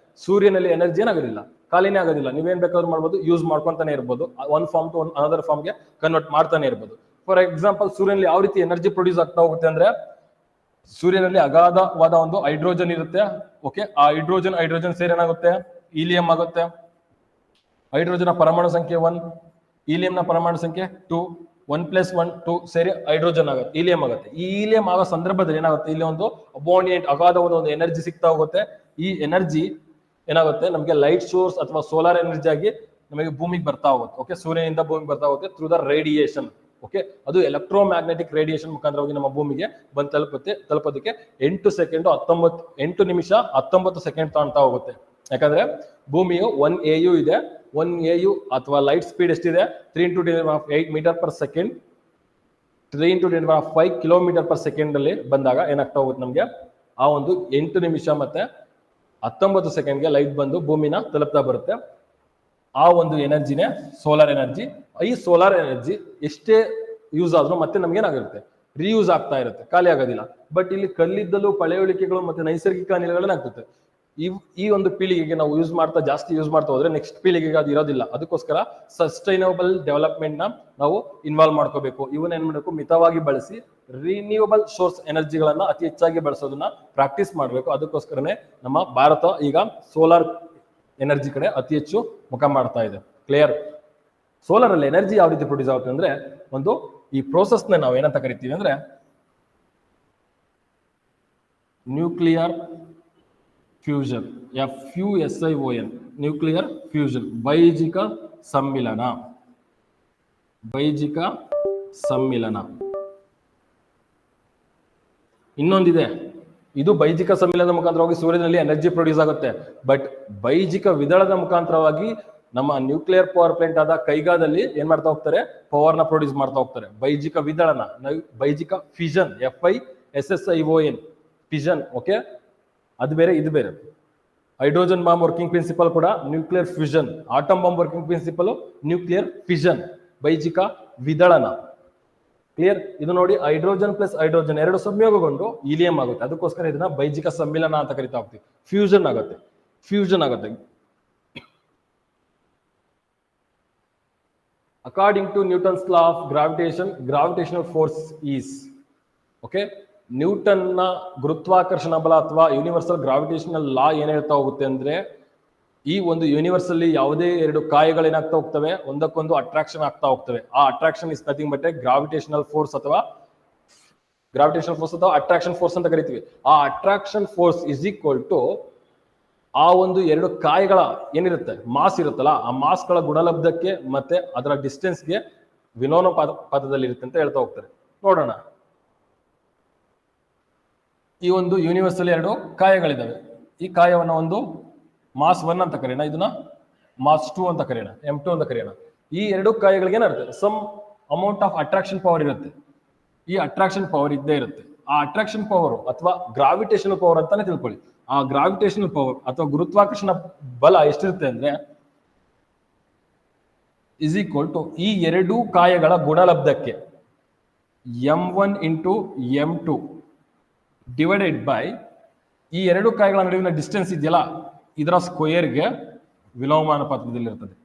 Speaker 1: ಸೂರ್ಯನಲ್ಲಿ ಎನರ್ಜಿ ಏನಾಗೋದಿಲ್ಲ, ಖಾಲಿನೇ ಆಗೋದಿಲ್ಲ. ನೀವೇನ್ ಬೇಕಾದ್ರೂ ಮಾಡ್ಬೋದು, ಯೂಸ್ ಮಾಡ್ಕೊಂತಾನೆ ಇರ್ಬೋದು. ಒನ್ ಫಾರ್ಮ್ ಟು ಅನದರ್ ಫಾರ್ಮ್ಗೆ ಕನ್ವರ್ಟ್ ಮಾಡ್ತಾನೆ ಇರ್ಬೋದು. ಫಾರ್ ಎಕ್ಸಾಂಪಲ್, ಸೂರ್ಯನಲ್ಲಿ ಯಾವ ರೀತಿ ಎನರ್ಜಿ ಪ್ರೊಡ್ಯೂಸ್ ಆಗ್ತಾ ಹೋಗುತ್ತೆ ಅಂದ್ರೆ, ಸೂರ್ಯನಲ್ಲಿ ಅಗಾಧವಾದ ಒಂದು ಹೈಡ್ರೋಜನ್ ಇರುತ್ತೆ. ಓಕೆ, ಆ ಹೈಡ್ರೋಜನ್ ಸೇರಿ ಏನಾಗುತ್ತೆ, ಈಲಿಯಂ ಆಗುತ್ತೆ. ಹೈಡ್ರೋಜನ್ ಪರಮಾಣು ಸಂಖ್ಯೆ 1, ಈಲಿಯಂನ ಪರಮಾಣು ಸಂಖ್ಯೆ 2, 1 + 1 2 ಸೇರಿ ಹೈಡ್ರೋಜನ್ ಆಗುತ್ತೆ, ಈಲಿಯಂ ಆಗುತ್ತೆ. ಈ ಈಲಿಯಂ ಆಗೋ ಸಂದರ್ಭದಲ್ಲಿ ಏನಾಗುತ್ತೆ, ಇಲ್ಲಿ ಒಂದು ಅಬೋನಿಯಂಟ್ ಅಗಾಧವಾದ ಒಂದು ಎನರ್ಜಿ ಸಿಗ್ತಾ ಹೋಗುತ್ತೆ. ಈ ಎನರ್ಜಿ ಏನಾಗುತ್ತೆ, ನಮಗೆ ಲೈಟ್ ಸೋರ್ಸ್ ಅಥವಾ ಸೋಲಾರ್ ಎನರ್ಜಿ ಆಗಿ ನಮಗೆ ಭೂಮಿಗೆ ಬರ್ತಾ ಹೋಗುತ್ತೆ. ಓಕೆ, ಸೂರ್ಯನಿಂದ ಭೂಮಿಗೆ ಬರ್ತಾ ಹೋಗುತ್ತೆ ಥ್ರೂ ದ ರೇಡಿಯೇಷನ್. ಓಕೆ, ಅದು ಎಲೆಕ್ಟ್ರೋಮ್ಯಾಗ್ನೆಟಿಕ್ ರೇಡಿಯೇಷನ್ ಮುಖಾಂತರವಾಗಿ ನಮ್ಮ ಭೂಮಿಗೆ ಬಂದು ತಲುಪೋದಕ್ಕೆ 8 ನಿಮಿಷ 19 ಸೆಕೆಂಡ್ ತಗೊಳ್ತಾ ಹೋಗುತ್ತೆ. ಯಾಕಂದ್ರೆ ಭೂಮಿಯು 1 AU ಇದೆ. 1 AU ಅಥವಾ ಲೈಟ್ ಸ್ಪೀಡ್ ಎಷ್ಟಿದೆ, 3 × 10⁸ metre per second, 3 × 10⁵ kilometre per second ಅಲ್ಲಿ ಬಂದಾಗ ಏನಾಗ್ತಾ ಹೋಗುತ್ತೆ, ನಮಗೆ ಆ ಒಂದು 8 ನಿಮಿಷ ಮತ್ತೆ 19 ಸೆಕೆಂಡ್ಗೆ ಲೈಟ್ ಬಂದು ಭೂಮಿನ ತಲುಪ್ತಾ ಬರುತ್ತೆ. ಆ ಒಂದು ಎನರ್ಜಿನೇ ಸೋಲಾರ್ ಎನರ್ಜಿ. ಈ ಸೋಲಾರ್ ಎನರ್ಜಿ ಎಷ್ಟೇ ಯೂಸ್ ಆದ್ರೂ ಮತ್ತೆ ನಮ್ಗೆ ಏನಾಗಿರುತ್ತೆ, ರೀಯೂಸ್ ಆಗ್ತಾ ಇರುತ್ತೆ, ಖಾಲಿ ಆಗೋದಿಲ್ಲ. ಬಟ್ ಇಲ್ಲಿ ಕಲ್ಲಿದ್ದಲು, ಪಳೆಯುಳಿಕೆಗಳು ಮತ್ತೆ ನೈಸರ್ಗಿಕ ಅನಿಲಗಳೇನಾಗ್ತದೆ, ಈ ಒಂದು ಪೀಳಿಗೆಗೆ ನಾವು ಜಾಸ್ತಿ ಯೂಸ್ ಮಾಡ್ತಾ ಹೋದ್ರೆ ನೆಕ್ಸ್ಟ್ ಪೀಳಿಗೆಗೆ ಅದು ಇರೋದಿಲ್ಲ. ಅದಕ್ಕೋಸ್ಕರ ಸಸ್ಟೈನಬಲ್ ಡೆವಲಪ್ಮೆಂಟ್ ನ ನಾವು ಇನ್ವಾಲ್ವ್ ಮಾಡ್ಕೋಬೇಕು. ಇವನ್ನ ಏನ್ ಮಾಡಬೇಕು, ಮಿತವಾಗಿ ಬಳಸಿ ರಿನ್ಯೂವಬಲ್ ಸೋರ್ಸ್ ಎನರ್ಜಿಗಳನ್ನ ಅತಿ ಹೆಚ್ಚಾಗಿ ಬಳಸೋದನ್ನ ಪ್ರಾಕ್ಟೀಸ್ ಮಾಡಬೇಕು. ಅದಕ್ಕೋಸ್ಕರನೇ ನಮ್ಮ ಭಾರತ ಈಗ ಸೋಲಾರ್ ಎನರ್ಜಿ ಕಡೆ ಅತಿ ಹೆಚ್ಚು ಮುಖ ಮಾಡ್ತಾ ಇದೆ. ಕ್ಲಿಯರ್? ಸೋಲಾರ್ ಅಲ್ಲಿ ಎನರ್ಜಿ ಯಾವ ರೀತಿ ಪ್ರೊಡ್ಯೂಸ್ ಆಗುತ್ತೆ ಅಂದ್ರೆ, ಒಂದು ಈ ಪ್ರೋಸೆಸ್ ನ ನಾವು ಏನಂತ ಕರಿತೀವಿ ಅಂದ್ರೆ nuclear fusion, FUSION, nuclear fusion, ಬೈಜಿಕ ಸಮ್ಮಿಲನ. ಬೈಜಿಕ ಸಮ್ಮಿಲನ. ಇನ್ನೊಂದಿದೆ, ಇದು ಬೈಜಿಕ ಸಮ್ಮಿಲನದ ಮುಖಾಂತರವಾಗಿ ಸೂರ್ಯನಲ್ಲಿ ಎನರ್ಜಿ ಪ್ರೊಡ್ಯೂಸ್ ಆಗುತ್ತೆ. ಬಟ್ ಬೈಜಿಕ ವಿದಳದ ಮುಖಾಂತರವಾಗಿ ನಮ್ಮ ನ್ಯೂಕ್ಲಿಯರ್ ಪವರ್ ಪ್ಲಾಂಟ್ ಆದ ಕೈಗಾದಲ್ಲಿ ಏನ್ ಮಾಡ್ತಾ ಹೋಗ್ತಾರೆ, ಪವರ್ ನ ಪ್ರೊಡ್ಯೂಸ್ ಮಾಡ್ತಾ ಹೋಗ್ತಾರೆ. ಬೈಜಿಕ ವಿದಳನ, ಬೈಜಿಕ ಫಿಷನ್, FISSION, ಫಿಷನ್. ಓಕೆ, ಅದು ಬೇರೆ ಇದು ಬೇರೆ. ಹೈಡ್ರೋಜನ್ ಬಾಂಬ್ ವರ್ಕಿಂಗ್ ಪ್ರಿನ್ಸಿಪಲ್ ಕೂಡ nuclear fusion, atom bomb working principle nuclear fission, ಬೈಜಿಕ ವಿದಳನ. ಕ್ಲಿಯರ್? ಇದು ನೋಡಿ, ಹೈಡ್ರೋಜನ್ ಪ್ಲಸ್ ಹೈಡ್ರೋಜನ್ ಎರಡು ಸಂಯೋಗಗೊಂಡು ಹೀಲಿಯಂ ಆಗುತ್ತೆ. ಅದಕ್ಕೋಸ್ಕರ ಇದನ್ನ ಬೈಜಿಕ ಸಮ್ಮಿಲನ ಅಂತ ಕರಿತಾ ಹೋಗ್ತೀವಿ. ಫ್ಯೂಷನ್ ಆಗುತ್ತೆ, ಫ್ಯೂಷನ್ ಆಗುತ್ತೆ. According to Newton's law of gravitation, gravitational force is, okay, Newton ನ ಗುರುತ್ವಾಕರ್ಷಣ ಬಲ ಅಥವಾ ಯೂನಿವರ್ಸಲ್ ಗ್ರಾವಿಟೇಷನಲ್ ಲಾ ಏನ್ ಹೇಳ್ತಾ ಹೋಗುತ್ತೆ ಅಂದ್ರೆ, ಈ ಒಂದು ಯೂನಿವರ್ಸ್ ಅಲ್ಲಿ ಯಾವುದೇ ಎರಡು ಕಾಯಗಳೇನಾಗ್ತಾ ಹೋಗ್ತವೆ, ಒಂದಕ್ಕೊಂದು ಅಟ್ರಾಕ್ಷನ್ ಆಗ್ತಾ ಹೋಗ್ತವೆ. ಆ attraction is nothing but gravitational force ಅಥವಾ ಅಟ್ರಾಕ್ಷನ್ ಫೋರ್ಸ್ ಅಂತ ಕರಿತೀವಿ. ಆ attraction force is equal to ಆ ಒಂದು ಎರಡು ಕಾಯಗಳ ಏನಿರುತ್ತೆ ಮಾಸ್ ಇರುತ್ತಲ್ಲ, ಆ ಮಾಸ್ಗಳ ಗುಣಲಬ್ಧಕ್ಕೆ ಮತ್ತೆ ಅದರ ಡಿಸ್ಟೆನ್ಸ್ಗೆ ವಿಲೋಮಾನುಪಾತದಲ್ಲಿ ಇರುತ್ತೆ ಅಂತ ಹೇಳ್ತಾ ಹೋಗ್ತಾರೆ. ನೋಡೋಣ, ಈ ಒಂದು ಯೂನಿವರ್ಸ್ ಅಲ್ಲಿ ಎರಡು ಕಾಯಗಳಿದಾವೆ. ಈ ಕಾಯವನ್ನ ಒಂದು ಮಾಸ್ 1 ಅಂತ ಕರೆಯೋಣ, ಇದನ್ನ ಮಾಸ್ 2 ಅಂತ ಕರೆಯೋಣ, M2 ಅಂತ ಕರೆಯೋಣ. ಈ ಎರಡು ಕಾಯಗಳಿಗೆ ಏನಿರುತ್ತೆ, some amount of attraction power ಇರುತ್ತೆ. ಈ ಅಟ್ರಾಕ್ಷನ್ ಪವರ್ ಇದ್ದೇ ಇರುತ್ತೆ. ಆ ಅಟ್ರಾಕ್ಷನ್ ಪವರ್ ಅಥವಾ ಗ್ರಾವಿಟೇಷನಲ್ ಪವರ್ ಅಂತಾನೆ ತಿಳ್ಕೊಳ್ಳಿ. ಆ ಗ್ರಾವಿಟೇಷನಲ್ ಪವರ್ ಅಥವಾ ಗುರುತ್ವಾಕರ್ಷಣ ಬಲ ಎಷ್ಟಿರುತ್ತೆ ಅಂದ್ರೆ ಇಸ್ ಈಕ್ವಲ್ ಟು ಈ ಎರಡು ಕಾಯಗಳ ಗುಣಲಬ್ಧಕ್ಕೆ M1 into M2 divided by ಈ ಎರಡು ಕಾಯಗಳ ನಡುವಿನ ಡಿಸ್ಟೆನ್ಸ್ ಇದೆಯಲ್ಲ, ಇದರ ಸ್ಕ್ವೇರ್ಗೆ ವಿಲೋಮಾನುಪಾತದಲ್ಲಿರ್ತದೆ.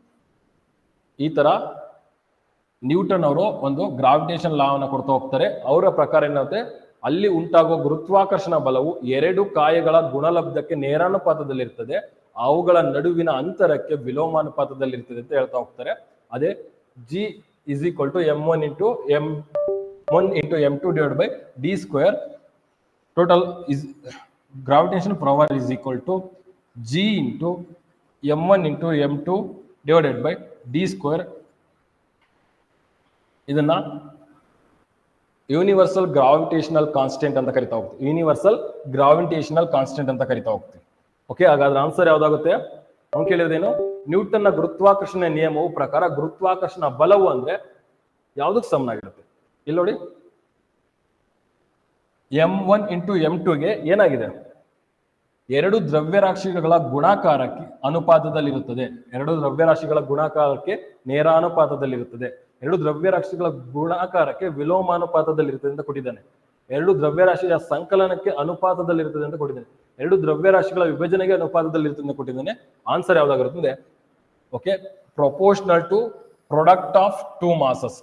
Speaker 1: ಈ ತರ ನ್ಯೂಟನ್ ಅವರು ಒಂದು ಗ್ರಾವಿಟೇಷನ್ ಲಾವನ್ನು ಕೊಡ್ತಾ ಹೋಗ್ತಾರೆ. ಅವರ ಪ್ರಕಾರ ಏನಾಗುತ್ತೆ, ಅಲ್ಲಿ ಉಂಟಾಗುವ ಗುರುತ್ವಾಕರ್ಷಣ ಬಲವು ಎರಡು ಕಾಯಗಳ ಗುಣಲಬ್ಧಕ್ಕೆ ನೇರಾನುಪಾತದಲ್ಲಿರ್ತದೆ, ಅವುಗಳ ನಡುವಿನ ಅಂತರಕ್ಕೆ ವಿಲೋಮಾನುಪಾತದಲ್ಲಿರ್ತದೆ ಅಂತ ಹೇಳ್ತಾ ಹೋಗ್ತಾರೆ. ಅದೇ G is equal to M1 into M2 divided by D square. Total is gravitational power is equal to G into M1 into M2 divided by D square. ಇದನ್ನ ಯೂನಿವರ್ಸಲ್ ಗ್ರಾವಿಟೇಷನಲ್ ಕಾನ್ಸ್ಟೆಂಟ್ ಅಂತ ಕರಿತಾ ಹೋಗ್ತೀವಿ. ಯೂನಿವರ್ಸಲ್ ಗ್ರಾವಿಟೇಷನಲ್ ಕಾನ್ಸ್ಟೆಂಟ್ ಅಂತ ಕರಿತಾ ಹೋಗ್ತೀವಿ. Okay, ಹಾಗಾದ್ರೆ answer ಯಾವ್ದಾಗುತ್ತೆ? ಅವ್ನು ಕೇಳಿದ್ರೇನು, ನ್ಯೂಟನ್ನ ಗುರುತ್ವಾಕರ್ಷಣ ನಿಯಮವು ಪ್ರಕಾರ ಗುರುತ್ವಾಕರ್ಷಣ ಬಲವು ಅಂದ್ರೆ ಯಾವ್ದಕ್ಕೆ ಸಮನಾಗಿರುತ್ತೆ? ಇಲ್ಲಿ ನೋಡಿ, M1 ಇಂಟು M2ಗೆ ಏನಾಗಿದೆ, ಎರಡು ದ್ರವ್ಯರಾಶಿಗಳ ಗುಣಾಕಾರಕ್ಕೆ ಅನುಪಾತದಲ್ಲಿರುತ್ತದೆ. ಎರಡು ದ್ರವ್ಯರಾಶಿಗಳ ಗುಣಾಕಾರಕ್ಕೆ ನೇರಾನುಪಾತದಲ್ಲಿರುತ್ತದೆ. ಎರಡು ದ್ರವ್ಯರಾಶಿಗಳ ಗುಣಾಕಾರಕ್ಕೆ ವಿಲೋಮಾನುಪಾತದಲ್ಲಿರುತ್ತದೆ ಅಂತ ಕೊಟ್ಟಿದ್ದಾನೆ. ಎರಡು ದ್ರವ್ಯರಾಶಿಯ ಸಂಕಲನಕ್ಕೆ ಅನುಪಾತದಲ್ಲಿರುತ್ತದೆ ಅಂತ ಕೊಟ್ಟಿದ್ದಾನೆ. ಎರಡು ದ್ರವ್ಯರಾಶಿಗಳ ವಿಭಜನೆಗೆ ಅನುಪಾತದಲ್ಲಿರುತ್ತದೆ ಅಂತ ಕೊಟ್ಟಿದ್ದಾನೆ. ಆನ್ಸರ್ ಯಾವ್ದಾಗಿರುತ್ತದೆ? Okay, proportional to product of two masses.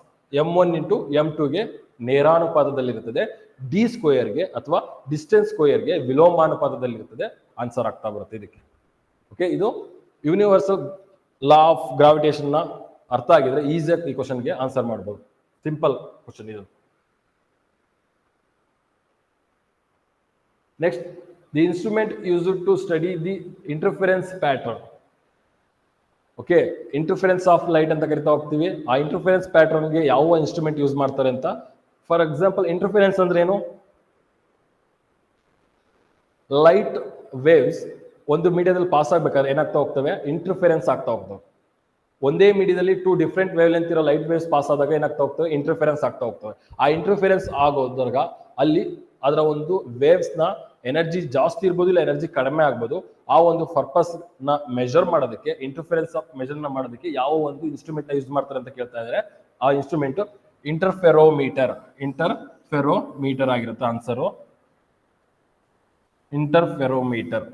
Speaker 1: M1 into M2ಗೆ ನೇರಾನುಪಾತದಲ್ಲಿರುತ್ತದೆ, ಡಿ ಸ್ಕ್ವೇರ್ಗೆ ಅಥವಾ ಡಿಸ್ಟೆನ್ಸ್ ಸ್ಕ್ವೇರ್ಗೆ ವಿಲೋಮಾನುಪಾತದಲ್ಲಿರುತ್ತದೆ. ಆನ್ಸರ್ ಆಗ್ತಾ ಬರುತ್ತೆ ಇದಕ್ಕೆ. ಓಕೆ, ಇದು ಯೂನಿವರ್ಸಲ್ ಲಾ ಆಫ್ ಗ್ರಾವಿಟೇಷನ್ ನ ಅರ್ಥ ಆಗಿದ್ರೆ ಈಸಿಯಾಗಿ ಈ ಕ್ವಶನ್ಗೆ ಆನ್ಸರ್ ಮಾಡಬಹುದು. ಸಿಂಪಲ್ ಕ್ವಶನ್ ಇದು. Next, the instrument used to study the interference pattern. Okay, interference of light ಅಂತ ಕರಿತಾ ಹೋಗ್ತೀವಿ. ಆ ಇಂಟರ್ಫರೆನ್ಸ್ ಪ್ಯಾಟರ್ನ್ಗೆ ಯಾವ ಇನ್ಸ್ಟ್ರೂಮೆಂಟ್ ಯೂಸ್ ಮಾಡ್ತಾರೆ ಅಂತ. ಫಾರ್ ಎಕ್ಸಾಂಪಲ್, ಇಂಟರ್ಫರೆನ್ಸ್ ಅಂದ್ರೆ ಏನು? ಲೈಟ್ ವೇವ್ಸ್ ಒಂದು ಮೀಡಿಯಾದಲ್ಲಿ ಪಾಸ್ ಆಗ್ಬೇಕಾದ್ರೆ ಏನಾಗ್ತಾ ಹೋಗ್ತವೆ, ಇಂಟರ್ಫರೆನ್ಸ್ ಆಗ್ತಾ ಹೋಗ್ತವೆ. ಒಂದೇ ಮೀಡಿಯಾದಲ್ಲಿ ಟೂ ಡಿಫ್ರೆಂಟ್ ವೇವ್ ಲೆಂತ್ ಇರೋ ಲೈಟ್ ವೇವ್ಸ್ ಪಾಸ್ ಆದಾಗ ಏನಾಗ್ತಾ ಹೋಗ್ತವೆ, ಇಂಟರ್ಫರೆನ್ಸ್ ಆಗ್ತಾ ಹೋಗ್ತವೆ. ಆ ಇಂಟರ್ಫರೆನ್ಸ್ ಆಗೋದ್ರಾಗ ಅಲ್ಲಿ ಅದರ ಒಂದು ವೇವ್ಸ್ ನ ಎನರ್ಜಿ ಜಾಸ್ತಿ ಇರ್ಬೋದು, ಇಲ್ಲ ಎನರ್ಜಿ ಕಡಿಮೆ ಆಗ್ಬೋದು. ಆ ಒಂದು ಪರ್ಪಸ್ ನ ಮೆಜರ್ ಮಾಡೋದಕ್ಕೆ, ಇಂಟರ್ಫರೆನ್ಸ್ ಆಫ್ ಮೆಜರ್ ನ ಮಾಡೋದಕ್ಕೆ ಯಾವ ಒಂದು ಇನ್ಸ್ಟ್ರೂಮೆಂಟ್ ನ ಯೂಸ್ ಮಾಡ್ತಾರೆ ಅಂತ ಕೇಳ್ತಾ ಇದ್ದಾರೆ. ಆ ಇನ್ಸ್ಟ್ರೂಮೆಂಟ್ ಇಂಟರ್ಫೆರೋಮೀಟರ್ ಆಗಿರುತ್ತೆ. Answer interferometer.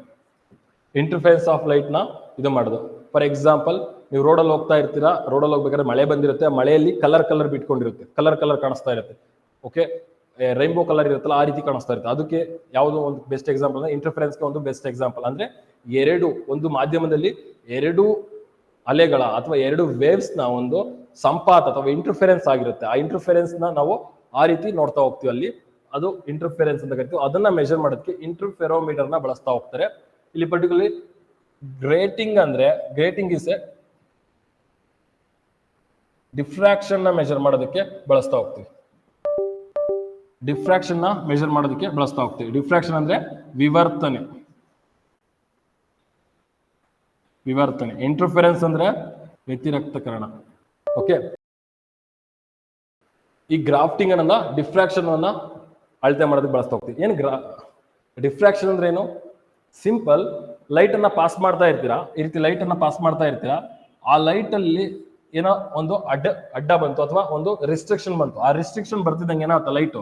Speaker 1: Interference of light ನ ಇದು ಮಾಡೋದು. ಫಾರ್ ಎಕ್ಸಾಂಪಲ್, ನೀವು ರೋಡಲ್ಲಿ ಹೋಗ್ತಾ ಇರ್ತೀರಾ, ರೋಡಲ್ಲಿ ಹೋಗ್ಬೇಕಾದ್ರೆ ಮಳೆ ಬಂದಿರುತ್ತೆ, ಮಳೆಯಲ್ಲಿ ಕಲರ್ ಬಿಟ್ಕೊಂಡಿರುತ್ತೆ, ಕಲರ್ ಕಾಣಿಸ್ತಾ ಇರುತ್ತೆ. ಓಕೆ, ರೈನ್ಬೋ ಕಲರ್ ಇರುತ್ತಲ್ಲ, ಆ ರೀತಿ ಕಾಣಿಸ್ತಾ ಇರುತ್ತೆ. ಅದಕ್ಕೆ ಯಾವುದೋ ಒಂದು ಬೆಸ್ಟ್ ಎಕ್ಸಾಂಪಲ್ ಅಂದ್ರೆ ಇಂಟರ್ಫರೆನ್ಸ್ಗೆ ಒಂದು ಬೆಸ್ಟ್ ಎಕ್ಸಾಂಪಲ್ ಅಂದ್ರೆ ಒಂದು ಮಾಧ್ಯಮದಲ್ಲಿ ಎರಡು ಅಲೆಗಳ ಅಥವಾ ಎರಡು ವೇವ್ಸ್ ನ ಒಂದು ಸಂಪಾತ ಅಥವಾ ಇಂಟರ್ಫರೆನ್ಸ್ ಆಗಿರುತ್ತೆ. ಆ ಇಂಟರ್ಫರೆನ್ಸ್ ನ ನಾವು ಆ ರೀತಿ ನೋಡ್ತಾ ಹೋಗ್ತೀವಿ ಅಲ್ಲಿ. ಅದು ಇಂಟರ್ಫಿರೆನ್ಸ್ ಅಂತ ಕರಿತೀವಿ. ಅದನ್ನ ಮೆಜರ್ ಮಾಡೋದಕ್ಕೆ ಇಂಟರ್ಫೆರೋಮೀಟರ್ ನ ಬಳಸ್ತಾ ಹೋಗ್ತಾರೆ. ಇಲ್ಲಿ particularly grating is A diffraction ನ ಮೆಜರ್ ಮಾಡೋದಕ್ಕೆ ಬಳಸ್ತಾ ಹೋಗ್ತೀವಿ. ಡಿಫ್ರಾಕ್ಷನ್ ನ ಮೆಜರ್ ಮಾಡೋದಕ್ಕೆ ಬಳಸ್ತಾ ಹೋಗ್ತೀವಿ. ಡಿಫ್ರಾಕ್ಷನ್ ಅಂದ್ರೆ ವಿವರ್ತನೆ. ಇಂಟರ್ಫಿರೆನ್ಸ್ ಅಂದ್ರೆ ವ್ಯತಿರಿಕ್ತಕರಣ. ಓಕೆ, ಈ ಗ್ರಾಫ್ಟಿಂಗ್ ಅನ್ನ ಡಿಫ್ರಾಕ್ಷನ್ ಅನ್ನ ಅಳತೆ ಮಾಡೋದಕ್ಕೆ ಬಳಸ್ತಾ ಹೋಗ್ತೀವಿ. ಏನು ಡಿಫ್ರಾಕ್ಷನ್ ಅಂದ್ರೆ ಏನು? ಸಿಂಪಲ್, ಲೈಟ್ ಅನ್ನ ಪಾಸ್ ಮಾಡ್ತಾ ಇರ್ತೀರಾ, ಈ ರೀತಿ ಲೈಟ್ ಅನ್ನ ಪಾಸ್ ಮಾಡ್ತಾ ಇರ್ತೀರಾ, ಆ ಲೈಟ್ ಅಲ್ಲಿ ಏನೋ ಒಂದು ಅಡ್ಡ ಬಂತು ಅಥವಾ ಒಂದು ರಿಸ್ಟ್ರಿಕ್ಷನ್ ಬಂತು. ಆ ರಿಸ್ಟ್ರಿಕ್ಷನ್ ಬರ್ತಿದ್ದಂಗೆ ಏನಾಗುತ್ತೆ, ಲೈಟ್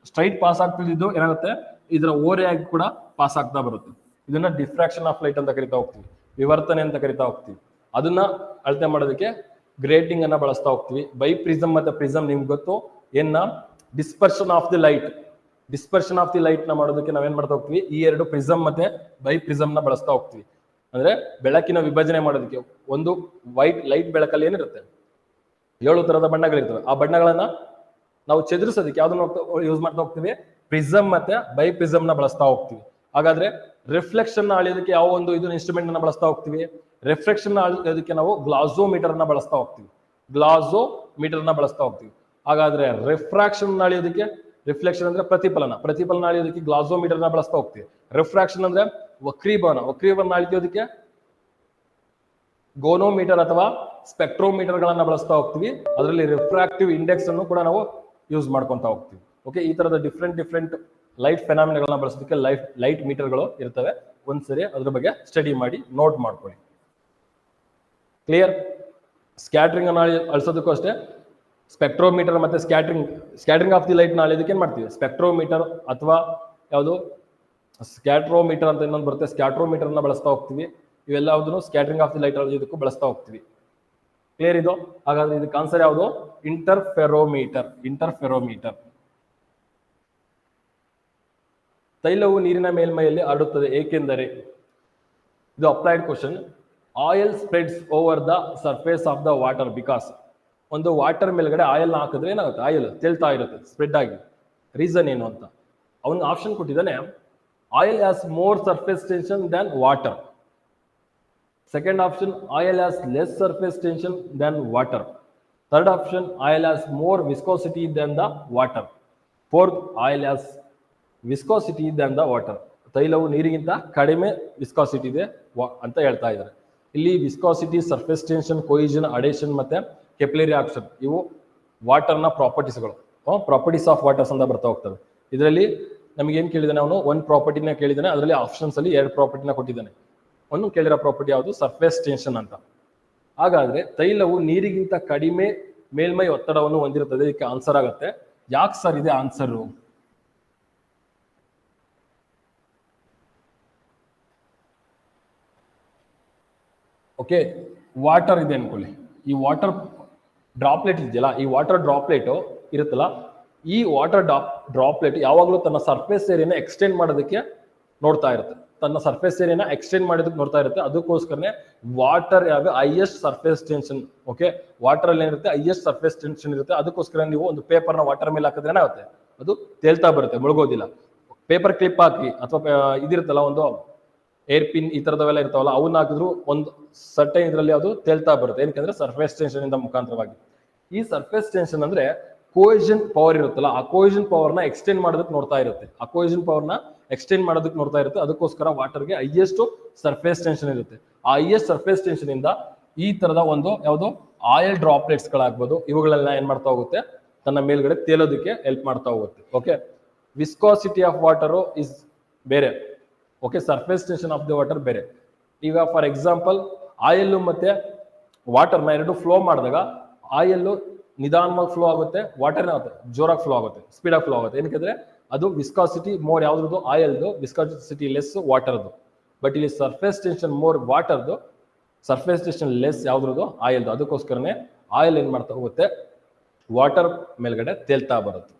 Speaker 1: ಸ್ಟ್ರೈಟ್ ಪಾಸ್ ಆಗ್ತಿದ್ದು ಏನಾಗುತ್ತೆ, ಇದರ ಓರೆಯಾಗಿ ಕೂಡ ಪಾಸ್ ಆಗ್ತಾ ಬರುತ್ತೆ. ಇದನ್ನ ಡಿಫ್ರಾಕ್ಷನ್ ಆಫ್ ಲೈಟ್ ಅಂತ ಕರಿತಾ ಹೋಗ್ತೀವಿ, ವಿವರ್ತನೆ ಅಂತ ಕರಿತಾ ಹೋಗ್ತೀವಿ. ಅದನ್ನ ಅಳತೆ ಮಾಡೋದಕ್ಕೆ ಗ್ರೇಟಿಂಗ್ ಅನ್ನ ಬಳಸ್ತಾ ಹೋಗ್ತೀವಿ. ಬೈ ಪ್ರಿಸಮ್ ಮತ್ತೆ ಪ್ರಿಸಮ್ ನಿಮ್ಗೆ ಗೊತ್ತು. ಡಿಸ್ಪರ್ಷನ್ ಆಫ್ ದಿ ಲೈಟ್ ನ ಮಾಡೋದಕ್ಕೆ ನಾವೇನ್ ಮಾಡ್ತಾ ಹೋಗ್ತೀವಿ, ಈ ಎರಡು ಪ್ರಿಸಮ್ ಮತ್ತೆ ಬೈ ಪ್ರಿಸಮ್ ನ ಬಳಸ್ತಾ ಹೋಗ್ತೀವಿ. ಅಂದ್ರೆ ಬೆಳಕಿನ ವಿಭಜನೆ ಮಾಡೋದಕ್ಕೆ ಒಂದು ವೈಟ್ ಲೈಟ್ ಬೆಳಕಲ್ಲಿ ಏನಿರುತ್ತೆ, 7 ತರದ ಬಣ್ಣಗಳಿರ್ತವೆ. ಆ ಬಣ್ಣಗಳನ್ನ ನಾವು ಚದುರಿಸೋದಕ್ಕೆ ಯಾವ್ದನ್ನ ಯೂಸ್ ಮಾಡ್ತಾ ಹೋಗ್ತೀವಿ, ಪ್ರಿಸಮ್ ಮತ್ತೆ ಬೈ ಪ್ರಿಸಮ್ ನ ಬಳಸ್ತಾ ಹೋಗ್ತೀವಿ. ಹಾಗಾದ್ರೆ ರಿಫ್ಲೆಕ್ಷನ್ ನ ಅಳಿಯೋದಕ್ಕೆ ಯಾವ ಒಂದು ಇನ್ಸ್ಟ್ರೂಮೆಂಟ್ ಅನ್ನ ಬಳಸ್ತಾ ಹೋಗ್ತೀವಿ, ರಿಫ್ಲೆಕ್ಷನ್ ನ ಅಳಿಯೋದಕ್ಕೆ ನಾವು ಗ್ಲಾಸೋಮೀಟರ್ ನ ಬಳಸ್ತಾ ಹೋಗ್ತೀವಿ. ಹಾಗಾದ್ರೆ ರಿಫ್ರಾಕ್ಷನ್ ನ ಅಳಿಯೋದಕ್ಕೆ, ರಿಫ್ಲೆಕ್ಷನ್ ಅಂದ್ರೆ ಪ್ರತಿಫಲನ ಅಳಿಯೋದಕ್ಕೆ ಗ್ಲಾಸೋಮೀಟರ್ ನ ಬಳಸ್ತಾ ಹೋಗ್ತೀವಿ. ರಿಫ್ರಾಕ್ಷನ್ ಅಂದ್ರೆ ವಕ್ರೀಭವನ ಅಳಿಯೋದಕ್ಕೆ ಗೋನೋಮೀಟರ್ ಅಥವಾ ಸ್ಪೆಕ್ಟ್ರೋಮೀಟರ್ ಗಳನ್ನ ಬಳಸ್ತಾ ಹೋಗ್ತೀವಿ. ಅದರಲ್ಲಿ ರಿಫ್ರಾಕ್ಟಿವ್ ಇಂಡೆಕ್ಸ್ ಅನ್ನು ಕೂಡ ನಾವು ಯೂಸ್ ಮಾಡ್ಕೊಂತ ಹೋಗ್ತೀವಿ. ಓಕೆ, ಈ ತರದ ಡಿಫ್ರೆಂಟ್ ಲೈಟ್ ಫೆನಾಮಿನಾಗಳನ್ನ ಬಳಸೋದಕ್ಕೆ ಲೈಟ್ ಮೀಟರ್ಗಳು ಇರ್ತವೆ. ಒಂದ್ಸರಿ ಅದ್ರ ಬಗ್ಗೆ ಸ್ಟಡಿ ಮಾಡಿ ನೋಟ್ ಮಾಡ್ಕೊಳ್ಳಿ. ಕ್ಲಿಯರ್? ಸ್ಕ್ಯಾಟ್ರಿಂಗ್ ಅನ್ನ ಅಳಿಸೋದಕ್ಕೂ ಅಷ್ಟೇ, ಸ್ಪೆಕ್ಟ್ರೋಮೀಟರ್ ಮತ್ತೆ ಸ್ಕ್ಯಾಟ್ರಿಂಗ್ ಆಫ್ ದಿ ಲೈಟ್ ನ ಅಳಿಯೋದಕ್ಕೆ ಏನ್ ಮಾಡ್ತೀವಿ, ಸ್ಪೆಕ್ಟ್ರೋಮೀಟರ್ ಅಥವಾ ಯಾವುದು ಸ್ಕ್ಯಾಟ್ರೋಮೀಟರ್ ಅಂತ ಇನ್ನೊಂದು ಬರುತ್ತೆ, ಸ್ಕ್ಯಾಟ್ರೋಮೀಟರ್ ನ ಬಳಸ್ತಾ ಹೋಗ್ತೀವಿ. ಇವೆಲ್ಲದನ್ನು ಸ್ಕ್ಯಾಟ್ರಿಂಗ್ ಆಫ್ ದಿ ಲೈಟ್ ಅಳಿಯೋದಕ್ಕೂ ಬಳಸ್ತಾ ಹೋಗ್ತೀವಿ. ಕ್ಲಿಯರ್ ಇದು? ಹಾಗಾದ್ರೆ ಇದಕ್ಕೆ ಆನ್ಸರ್ ಯಾವುದು? ಇಂಟರ್ಫೆರೋಮೀಟರ್. ತೈಲವು ನೀರಿನ ಮೇಲ್ಮೈಯಲ್ಲಿ ಹರಡುತ್ತದೆ ಏಕೆಂದರೆ, ಇದು applied question. Oil spreads over the surface of the water because, ಒಂದು ವಾಟರ್ ಮೇಲ್ಗಡೆ ಆಯಿಲ್ ಹಾಕಿದ್ರೆ ಏನಾಗುತ್ತೆ, ಆಯಿಲ್ ತೇಲ್ತಾ ಇರುತ್ತೆ ಸ್ಪ್ರೆಡ್ ಆಗಿ. ರೀಸನ್ ಏನು ಅಂತ ಅವನು ಆಪ್ಷನ್ ಕೊಟ್ಟಿದ್ದಾನೆ. Oil has more surface tension than water. Second option, oil has less surface tension than water. Third option, oil has more viscosity than the water. Fourth, oil has viscosity than the water. ತೈಲವು ನೀರಿಗಿಂತ ಕಡಿಮೆ viscosity ಇದೆ ಅಂತ ಹೇಳ್ತಾ ಇದ್ದಾರೆ. ಇಲ್ಲಿ viscosity, surface tension, cohesion, adhesion ಮತ್ತೆ capillary action ಇವು ವಾಟರ್ನ ಪ್ರಾಪರ್ಟೀಸ್ಗಳು, ಪ್ರಾಪರ್ಟೀಸ್ ಆಫ್ ವಾಟರ್ಸ್ ಅಂತ ಬರ್ತಾ ಹೋಗ್ತವೆ. ಇದರಲ್ಲಿ ನಮಗೆ ಏನ್ ಕೇಳಿದಾನೆ ಅವನು, ಒಂದು ಪ್ರಾಪರ್ಟಿನ ಕೇಳಿದಾನೆ. ಅದರಲ್ಲಿ ಆಪ್ಷನ್ಸ್ ಅಲ್ಲಿ 2 ಪ್ರಾಪರ್ಟಿನ ಕೊಟ್ಟಿದ್ದಾನೆ. ಒಂದು ಕೇಳಿರೋ ಪ್ರಾಪರ್ಟಿ ಯಾವುದು, ಸರ್ಫೇಸ್ ಟೆನ್ಷನ್ ಅಂತ. ಹಾಗಾದ್ರೆ ತೈಲವು ನೀರಿಗಿಂತ ಕಡಿಮೆ ಮೇಲ್ಮೈ ಒತ್ತಡವನ್ನು ಹೊಂದಿರುತ್ತದೆ. ಇದಕ್ಕೆ ಆನ್ಸರ್ ಆಗುತ್ತೆ. ಯಾಕೆ ಸರ್ ಇದೆ ಆನ್ಸರ್? ಓಕೆ, ವಾಟರ್ ಇದೆ ಅನ್ಕೊಳ್ಳಿ. ಈ ವಾಟರ್ ಡ್ರಾಪ್ಲೆಟ್ ಇದೆಯಲ್ಲ, ಈ ವಾಟರ್ ಡ್ರಾಪ್ಲೆಟ್ ಇರುತ್ತಲ್ಲ, ಈ ವಾಟರ್ ಡ್ರಾಪ್ಲೆಟ್ ಯಾವಾಗಲೂ ತನ್ನ ಸರ್ಫೇಸ್ ಏರಿಯಾನ ಎಕ್ಸ್ಟೆಂಡ್ ಮಾಡೋದಕ್ಕೆ ನೋಡ್ತಾ ಇರುತ್ತೆ. ಅದಕ್ಕೋಸ್ಕರನೇ ವಾಟರ್ ಯಾವ highest surface tension. Okay, water ಅಲ್ಲಿ ಏನಿರುತ್ತೆ, ಹೈಯೆಸ್ಟ್ ಸರ್ಫೇಸ್ ಟೆನ್ಷನ್ ಇರುತ್ತೆ. ಅದಕ್ಕೋಸ್ಕರ ನೀವು ಒಂದು ಪೇಪರ್ನ ವಾಟರ್ ಮೇಲೆ ಹಾಕಿದ್ರೆ ಏನಾಗುತ್ತೆ, ಅದು ತೇಲ್ತಾ ಬರುತ್ತೆ, ಮುಳುಗೋದಿಲ್ಲ. ಪೇಪರ್ ಕ್ಲಿಪ್ ಹಾಕಿ ಅಥವಾ ಇದಿರುತ್ತಲ್ಲ ಒಂದು ಏರ್ ಪಿನ್, ಈ ತರದವೆಲ್ಲ ಇರ್ತಾವಲ್ಲ, ಅವನ್ನ ಹಾಕಿದ್ರು ಒಂದು ಸರ್ಟೈನ್ ಇದರಲ್ಲಿ ಅದು ತೇಲ್ತಾ ಬರುತ್ತೆ. ಏನಕ್ಕೆ, ಸರ್ಫೇಸ್ ಟೆನ್ಷನ್ ಇಂದ ಮುಖಾಂತರವಾಗಿ. ಈ ಸರ್ಫೇಸ್ ಟೆನ್ಷನ್ ಅಂದ್ರೆ ಕೋಯಿಷನ್ ಪವರ್ ಇರುತ್ತಲ್ಲ, ಆ ಕೋಯಿಷನ್ ಪವರ್ ನ ಎಕ್ಸ್ಟೆಂಡ್ ಮಾಡೋದಕ್ಕೆ ನೋಡ್ತಾ ಇರುತ್ತೆ. ಅದಕ್ಕೋಸ್ಕರ ವಾಟರ್ಗೆ ಹೈಯೆಸ್ಟ್ ಸರ್ಫೇಸ್ ಟೆನ್ಷನ್ ಇರುತ್ತೆ. ಆ ಹೈಯೆಸ್ಟ್ ಸರ್ಫೇಸ್ ಟೆನ್ಷನ್ ಇಂದ ಈ ತರದ ಒಂದು ಯಾವುದು ಆಯಿಲ್ ಡ್ರಾಪ್ಲೆಟ್ಸ್ ಗಳಾಗ್ಬೋದು, ಇವುಗಳೆಲ್ಲ ಏನ್ ಮಾಡ್ತಾ ಹೋಗುತ್ತೆ, ತನ್ನ ಮೇಲ್ಗಡೆ ತೇಲೋದಕ್ಕೆ ಹೆಲ್ಪ್ ಮಾಡ್ತಾ ಹೋಗುತ್ತೆ. Okay, viscosity of water is ಬೇರೆ. Okay, surface tension of the water ಬೇರೆ. ಈಗ ಫಾರ್ ಎಕ್ಸಾಂಪಲ್, ಆಯಿಲ್ ಮತ್ತೆ ವಾಟರ್ನ ಎರಡು ಫ್ಲೋ ಮಾಡಿದಾಗ ಆಯಿಲ್ ನಿಧಾನವಾಗಿ ಫ್ಲೋ ಆಗುತ್ತೆ, ವಾಟರ್ ಜೋರಾಗಿ ಫ್ಲೋ ಆಗುತ್ತೆ, ಸ್ಪೀಡಾಗಿ ಫ್ಲೋ ಆಗುತ್ತೆ. ಏನಕ್ಕೆ, ಅದು ವಿಸ್ಕಾಸಿಟಿ ಮೋರ್ ಯಾವ್ದು, ಆಯಿಲ್ದು, ವಿಸ್ಕಾಸಿಟಿ ಲೆಸ್ ವಾಟರ್ದು. ಬಟ್ ಇಲ್ಲಿ ಸರ್ಫೇಸ್ ಟೆನ್ಷನ್ ಮೋರ್ ವಾಟರ್ದು, ಸರ್ಫೇಸ್ ಟೆನ್ಷನ್ ಲೆಸ್ ಯಾವ್ದು, ಆಯಿಲ್ದು. ಅದಕ್ಕೋಸ್ಕರನೇ ಆಯಿಲ್ ಏನ್ ಮಾಡ್ತಾ ಹೋಗುತ್ತೆ, ವಾಟರ್ ಮೇಲ್ಗಡೆ ತೇಲ್ತಾ ಬರುತ್ತೆ.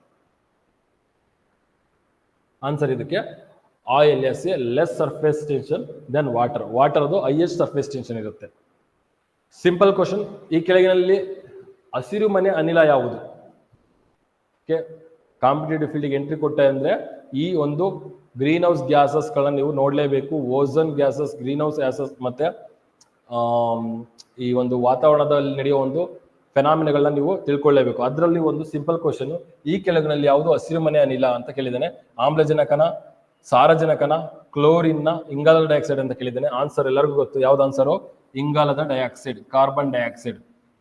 Speaker 1: ಆನ್ಸರ್ ಇದಕ್ಕೆ oil is a less surface tension than water. ವಾಟರ್ದು ಹೈಯೆಸ್ಟ್ ಸರ್ಫೇಸ್ ಟೆನ್ಷನ್ ಇರುತ್ತೆ. Simple question. ಈ ಕೆಳಗಿನಲ್ಲಿ ಹಸಿರು ಮನೆ ಅನಿಲ ಯಾವುದು? ಓಕೆ, ಕಾಂಪಿಟೇಟಿವ್ ಫೀಲ್ಡ್ಗೆ ಎಂಟ್ರಿ ಕೊಟ್ಟೆ ಅಂದ್ರೆ ಈ ಒಂದು ಗ್ರೀನ್ ಹೌಸ್ ಗ್ಯಾಸಸ್ಗಳನ್ನ ನೀವು ನೋಡಲೇಬೇಕು. Ozone gases, green house gases ಮತ್ತೆ ಈ ಒಂದು ವಾತಾವರಣದಲ್ಲಿ ನಡೆಯುವ ಒಂದು ಫೆನಾಮಿನಗಳನ್ನ ನೀವು ತಿಳ್ಕೊಳ್ಳೇಬೇಕು. ಅದರಲ್ಲಿ ಒಂದು ಸಿಂಪಲ್ ಕ್ವಶನ್, ಈ ಕೆಳಗಿನಲ್ಲಿ ಯಾವುದು ಹಸಿರುಮನೆ ಅನಿಲ ಅಂತ ಕೇಳಿದ್ದಾನೆ. ಆಮ್ಲಜನಕನ, ಸಾರಜನಕನ, ಕ್ಲೋರಿನ್ನ, ಇಂಗಾಲದ ಡೈಆಕ್ಸೈಡ್ ಅಂತ ಕೇಳಿದ್ದಾನೆ. ಆನ್ಸರ್ ಎಲ್ಲರಿಗೂ ಗೊತ್ತು, ಯಾವ್ದು ಆನ್ಸರು? ಇಂಗಾಲದ ಡೈಆಕ್ಸೈಡ್, ಕಾರ್ಬನ್ ಡೈಆಕ್ಸೈಡ್.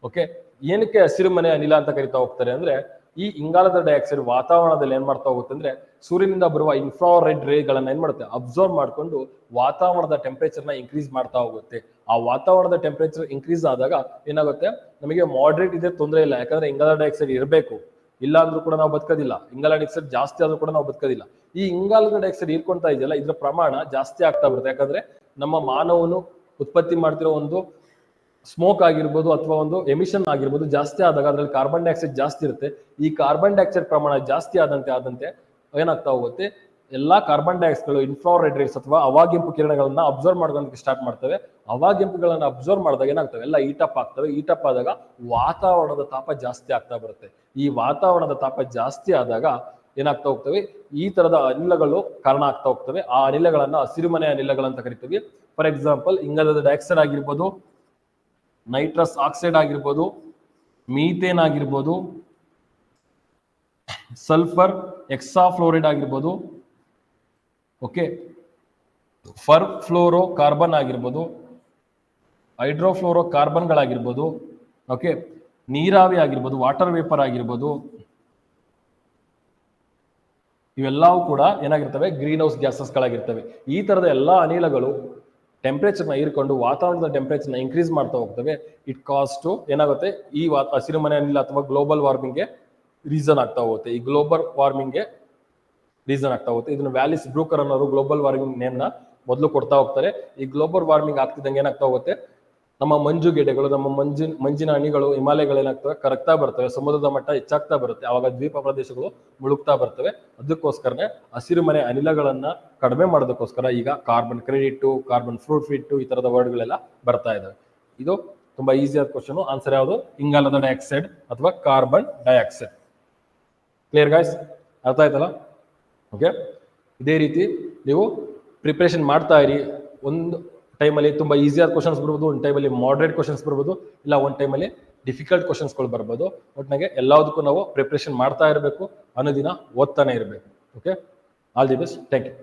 Speaker 1: ಓಕೆ, ಏನಕ್ಕೆ ಹಸಿರುಮನೆ ಅನಿಲ ಅಂತ ಕರಿತಾ ಹೋಗ್ತಾರೆ ಅಂದ್ರೆ, ಈ ಇಂಗಾಲದ ಡೈಆಕ್ಸೈಡ್ ವಾತಾವರಣದಲ್ಲಿ ಏನ್ ಮಾಡ್ತಾ ಹೋಗುತ್ತೆ ಅಂದ್ರೆ, ಸೂರ್ಯನಿಂದ ಬರುವ ಇನ್ಫ್ರಾರೆಡ್ ರೇಗಳನ್ನ ಏನ್ ಮಾಡುತ್ತೆ, ಅಬ್ಸರ್ವ್ ಮಾಡ್ಕೊಂಡು ವಾತಾವರಣದ ಟೆಂಪರೇಚರ್ ನ ಇನ್ಕ್ರೀಸ್ ಮಾಡ್ತಾ ಹೋಗುತ್ತೆ. ಆ ವಾತಾವರಣದ ಟೆಂಪರೇಚರ್ ಇನ್ಕ್ರೀಸ್ ಆದಾಗ ಏನಾಗುತ್ತೆ, ನಮಗೆ ಮಾಡ್ರೇಟ್ ಇದೆ ತೊಂದರೆ ಇಲ್ಲ, ಯಾಕಂದ್ರೆ ಇಂಗಾಲದ ಡೈಆಕ್ಸೈಡ್ ಇರಬೇಕು, ಇಲ್ಲ ಅಂದ್ರೂ ಕೂಡ ನಾವು ಬದುಕೋದಿಲ್ಲ. ಇಂಗಾಲದ ಡೈಆಕ್ಸೈಡ್ ಜಾಸ್ತಿ ಆದ್ರೂ ಕೂಡ ನಾವು ಬದುಕೋದಿಲ್ಲ. ಈ ಇಂಗಾಲದ ಡೈಆಕ್ಸೈಡ್ ಹೀರ್ಕೊಂತಾ ಇದೆಯಲ್ಲ, ಇದ್ರ ಪ್ರಮಾಣ ಜಾಸ್ತಿ ಆಗ್ತಾ ಬರುತ್ತೆ. ಯಾಕಂದ್ರೆ ನಮ್ಮ ಮಾನವನು ಉತ್ಪತ್ತಿ ಮಾಡ್ತಿರೋ ಒಂದು ಸ್ಮೋಕ್ ಆಗಿರ್ಬೋದು ಅಥವಾ ಒಂದು ಎಮಿಷನ್ ಆಗಿರ್ಬೋದು ಜಾಸ್ತಿ ಆದಾಗ ಅದರಲ್ಲಿ ಕಾರ್ಬನ್ ಡೈಆಕ್ಸೈಡ್ ಜಾಸ್ತಿ ಇರುತ್ತೆ. ಈ ಕಾರ್ಬನ್ ಡೈಆಕ್ಸೈಡ್ ಪ್ರಮಾಣ ಜಾಸ್ತಿ ಆದಂತೆ ಏನಾಗ್ತಾ ಹೋಗುತ್ತೆ, ಎಲ್ಲಾ ಕಾರ್ಬನ್ ಡೈಆಕ್ಸೈಡ್ಗಳು ಇನ್ಫ್ರಾರೆಡ್ ರೇಸ್ ಅಥವಾ ಅವಾಗಿಂಪು ಕಿರಣಗಳನ್ನ ಅಬ್ಸರ್ವ್ ಮಾಡೋದಕ್ಕೆ ಸ್ಟಾರ್ಟ್ ಮಾಡ್ತವೆ. ಅವಾಗಿಂಪುಗಳನ್ನ ಅಬ್ಸರ್ವ್ ಮಾಡಿದಾಗ ಏನಾಗ್ತವೆ, ಎಲ್ಲ ಈಟಪ್ ಆಗ್ತವೆ. ಈಟಪ್ ಆದಾಗ ವಾತಾವರಣದ ತಾಪ ಜಾಸ್ತಿ ಆಗ್ತಾ ಬರುತ್ತೆ. ಈ ವಾತಾವರಣದ ತಾಪ ಜಾಸ್ತಿ ಆದಾಗ ಏನಾಗ್ತಾ ಹೋಗ್ತವೆ, ಈ ತರದ ಅನಿಲಗಳು ಕಾರಣ ಆಗ್ತಾ ಹೋಗ್ತವೆ. ಆ ಅನಿಲಗಳನ್ನ ಹಸಿರುಮನೆ ಅನಿಲಗಳಂತ ಕರಿತೀವಿ. ಫಾರ್ ಎಕ್ಸಾಂಪಲ್, ಇಂಗಾಲದ ಡೈಆಕ್ಸೈಡ್ ಆಗಿರ್ಬೋದು, ನೈಟ್ರಸ್ ಆಕ್ಸೈಡ್ ಆಗಿರ್ಬೋದು, ಮೀಥೇನ್ ಆಗಿರ್ಬೋದು, ಸಲ್ಫರ್ ಎಕ್ಸಾಫ್ಲೋರೈಡ್ ಆಗಿರ್ಬೋದು, ಓಕೆ, ಫರ್ ಫ್ಲೋರೋ ಕಾರ್ಬನ್ ಆಗಿರ್ಬೋದು, ಹೈಡ್ರೋಫ್ಲೋರೋ ಕಾರ್ಬನ್ಗಳಾಗಿರ್ಬೋದು, ಓಕೆ, ನೀರಾವಿ ಆಗಿರ್ಬೋದು, ವಾಟರ್ ವೇಪರ್ ಆಗಿರ್ಬೋದು, ಇವೆಲ್ಲವೂ ಕೂಡ ಏನಾಗಿರ್ತವೆ, ಗ್ರೀನ್ ಹೌಸ್ ಗ್ಯಾಸಸ್ಗಳಾಗಿರ್ತವೆ. ಈ ತರದ ಎಲ್ಲಾ ಅನಿಲಗಳು ಟೆಂಪರೇಚರ್ನ ಹೀರ್ಕೊಂಡು ವಾತಾವರಣದ ಟೆಂಪರೇಚರ್ನ ಇನ್ಕ್ರೀಸ್ ಮಾಡ್ತಾ ಹೋಗ್ತವೆ. ಇಟ್ ಕಾಸ್ಟ್ ಏನಾಗುತ್ತೆ, ಈ ಹಸಿರುಮನೆ ಅನಿಲ ಅಥವಾ ಗ್ಲೋಬಲ್ ವಾರ್ಮಿಂಗ್ಗೆ ರೀಸನ್ ಆಗ್ತಾ ಹೋಗುತ್ತೆ. ಈ ಗ್ಲೋಬಲ್ ವಾರ್ಮಿಂಗ್ಗೆ ರೀಸನ್ ಆಗ್ತಾ ಹೋಗುತ್ತೆ. ಇದನ್ನು ವ್ಯಾಲಿಸ್ ಬ್ರೂಕರ್ ಅನ್ನೋರು ಗ್ಲೋಬಲ್ ವಾರ್ಮಿಂಗ್ ನೇಮ್ ನ ಮೊದಲು ಕೊಡ್ತಾ ಹೋಗ್ತಾರೆ. ಈ ಗ್ಲೋಬಲ್ ವಾರ್ಮಿಂಗ್ ಆಗ್ತಿದ್ದಂಗೆ ಏನಾಗ್ತಾ ಹೋಗುತ್ತೆ, ನಮ್ಮ ಮಂಜು ಗೆಡ್ಡೆಗಳು, ನಮ್ಮ ಮಂಜಿನ ಹನಿಗಳು, ಹಿಮಾಲಯಗಳು ಏನಾಗ್ತವೆ, ಕರಗ್ತಾ ಬರ್ತವೆ, ಸಮುದ್ರದ ಮಟ್ಟ ಹೆಚ್ಚಾಗ್ತಾ ಬರುತ್ತೆ. ಆವಾಗ ದ್ವೀಪ ಪ್ರದೇಶಗಳು ಮುಳುಗ್ತಾ ಬರ್ತವೆ. ಅದಕ್ಕೋಸ್ಕರನೇ ಹಸಿರುಮನೆ ಅನಿಲಗಳನ್ನ ಕಡಿಮೆ ಮಾಡೋದಕ್ಕೋಸ್ಕರ ಈಗ ಕಾರ್ಬನ್ ಕ್ರೆಡಿಟ್, ಕಾರ್ಬನ್ ಫ್ರೂಟ್ ಈ ತರದ ವರ್ಡ್ಗಳೆಲ್ಲ ಬರ್ತಾ ಇದಾವೆ. ಇದು ತುಂಬಾ ಈಸಿ ಆದ ಕ್ವಶನ್. ಆನ್ಸರ್ ಯಾವುದು? ಇಂಗಾಲದ ಡೈಆಕ್ಸೈಡ್ ಅಥವಾ ಕಾರ್ಬನ್ ಡೈಆಕ್ಸೈಡ್. Clear guys? ಅರ್ಥ ಆಯ್ತಲ್ಲ? ಓಕೆ, ಇದೇ ರೀತಿ ನೀವು ಪ್ರಿಪರೇಷನ್ ಮಾಡ್ತಾ ಇರಿ. ಒಂದು ಟೈಮಲ್ಲಿ ತುಂಬಾ ಈಸಿ ಆದ ಕ್ವಶನ್ಸ್ ಬರ್ಬೋದು, ಒಂದು ಟೈಮಲ್ಲಿ ಮಾಡರೇಟ್ ಕ್ವಶನ್ಸ್ ಬರ್ಬೋದು, ಇಲ್ಲ ಒಂದು ಟೈಮಲ್ಲಿ ಡಿಫಿಕಲ್ಟ್ ಕ್ವಶನ್ಸ್ಗಳು ಬರ್ಬೋದು. ಒಟ್ಟಿನಾಗೆ ಎಲ್ಲದಕ್ಕೂ ನಾವು ಪ್ರಿಪರೇಷನ್ ಮಾಡ್ತಾ ಇರಬೇಕು, ಅನುದಿನ ಓದ್ತಾನೆ ಇರಬೇಕು. Okay, all the best, thank you.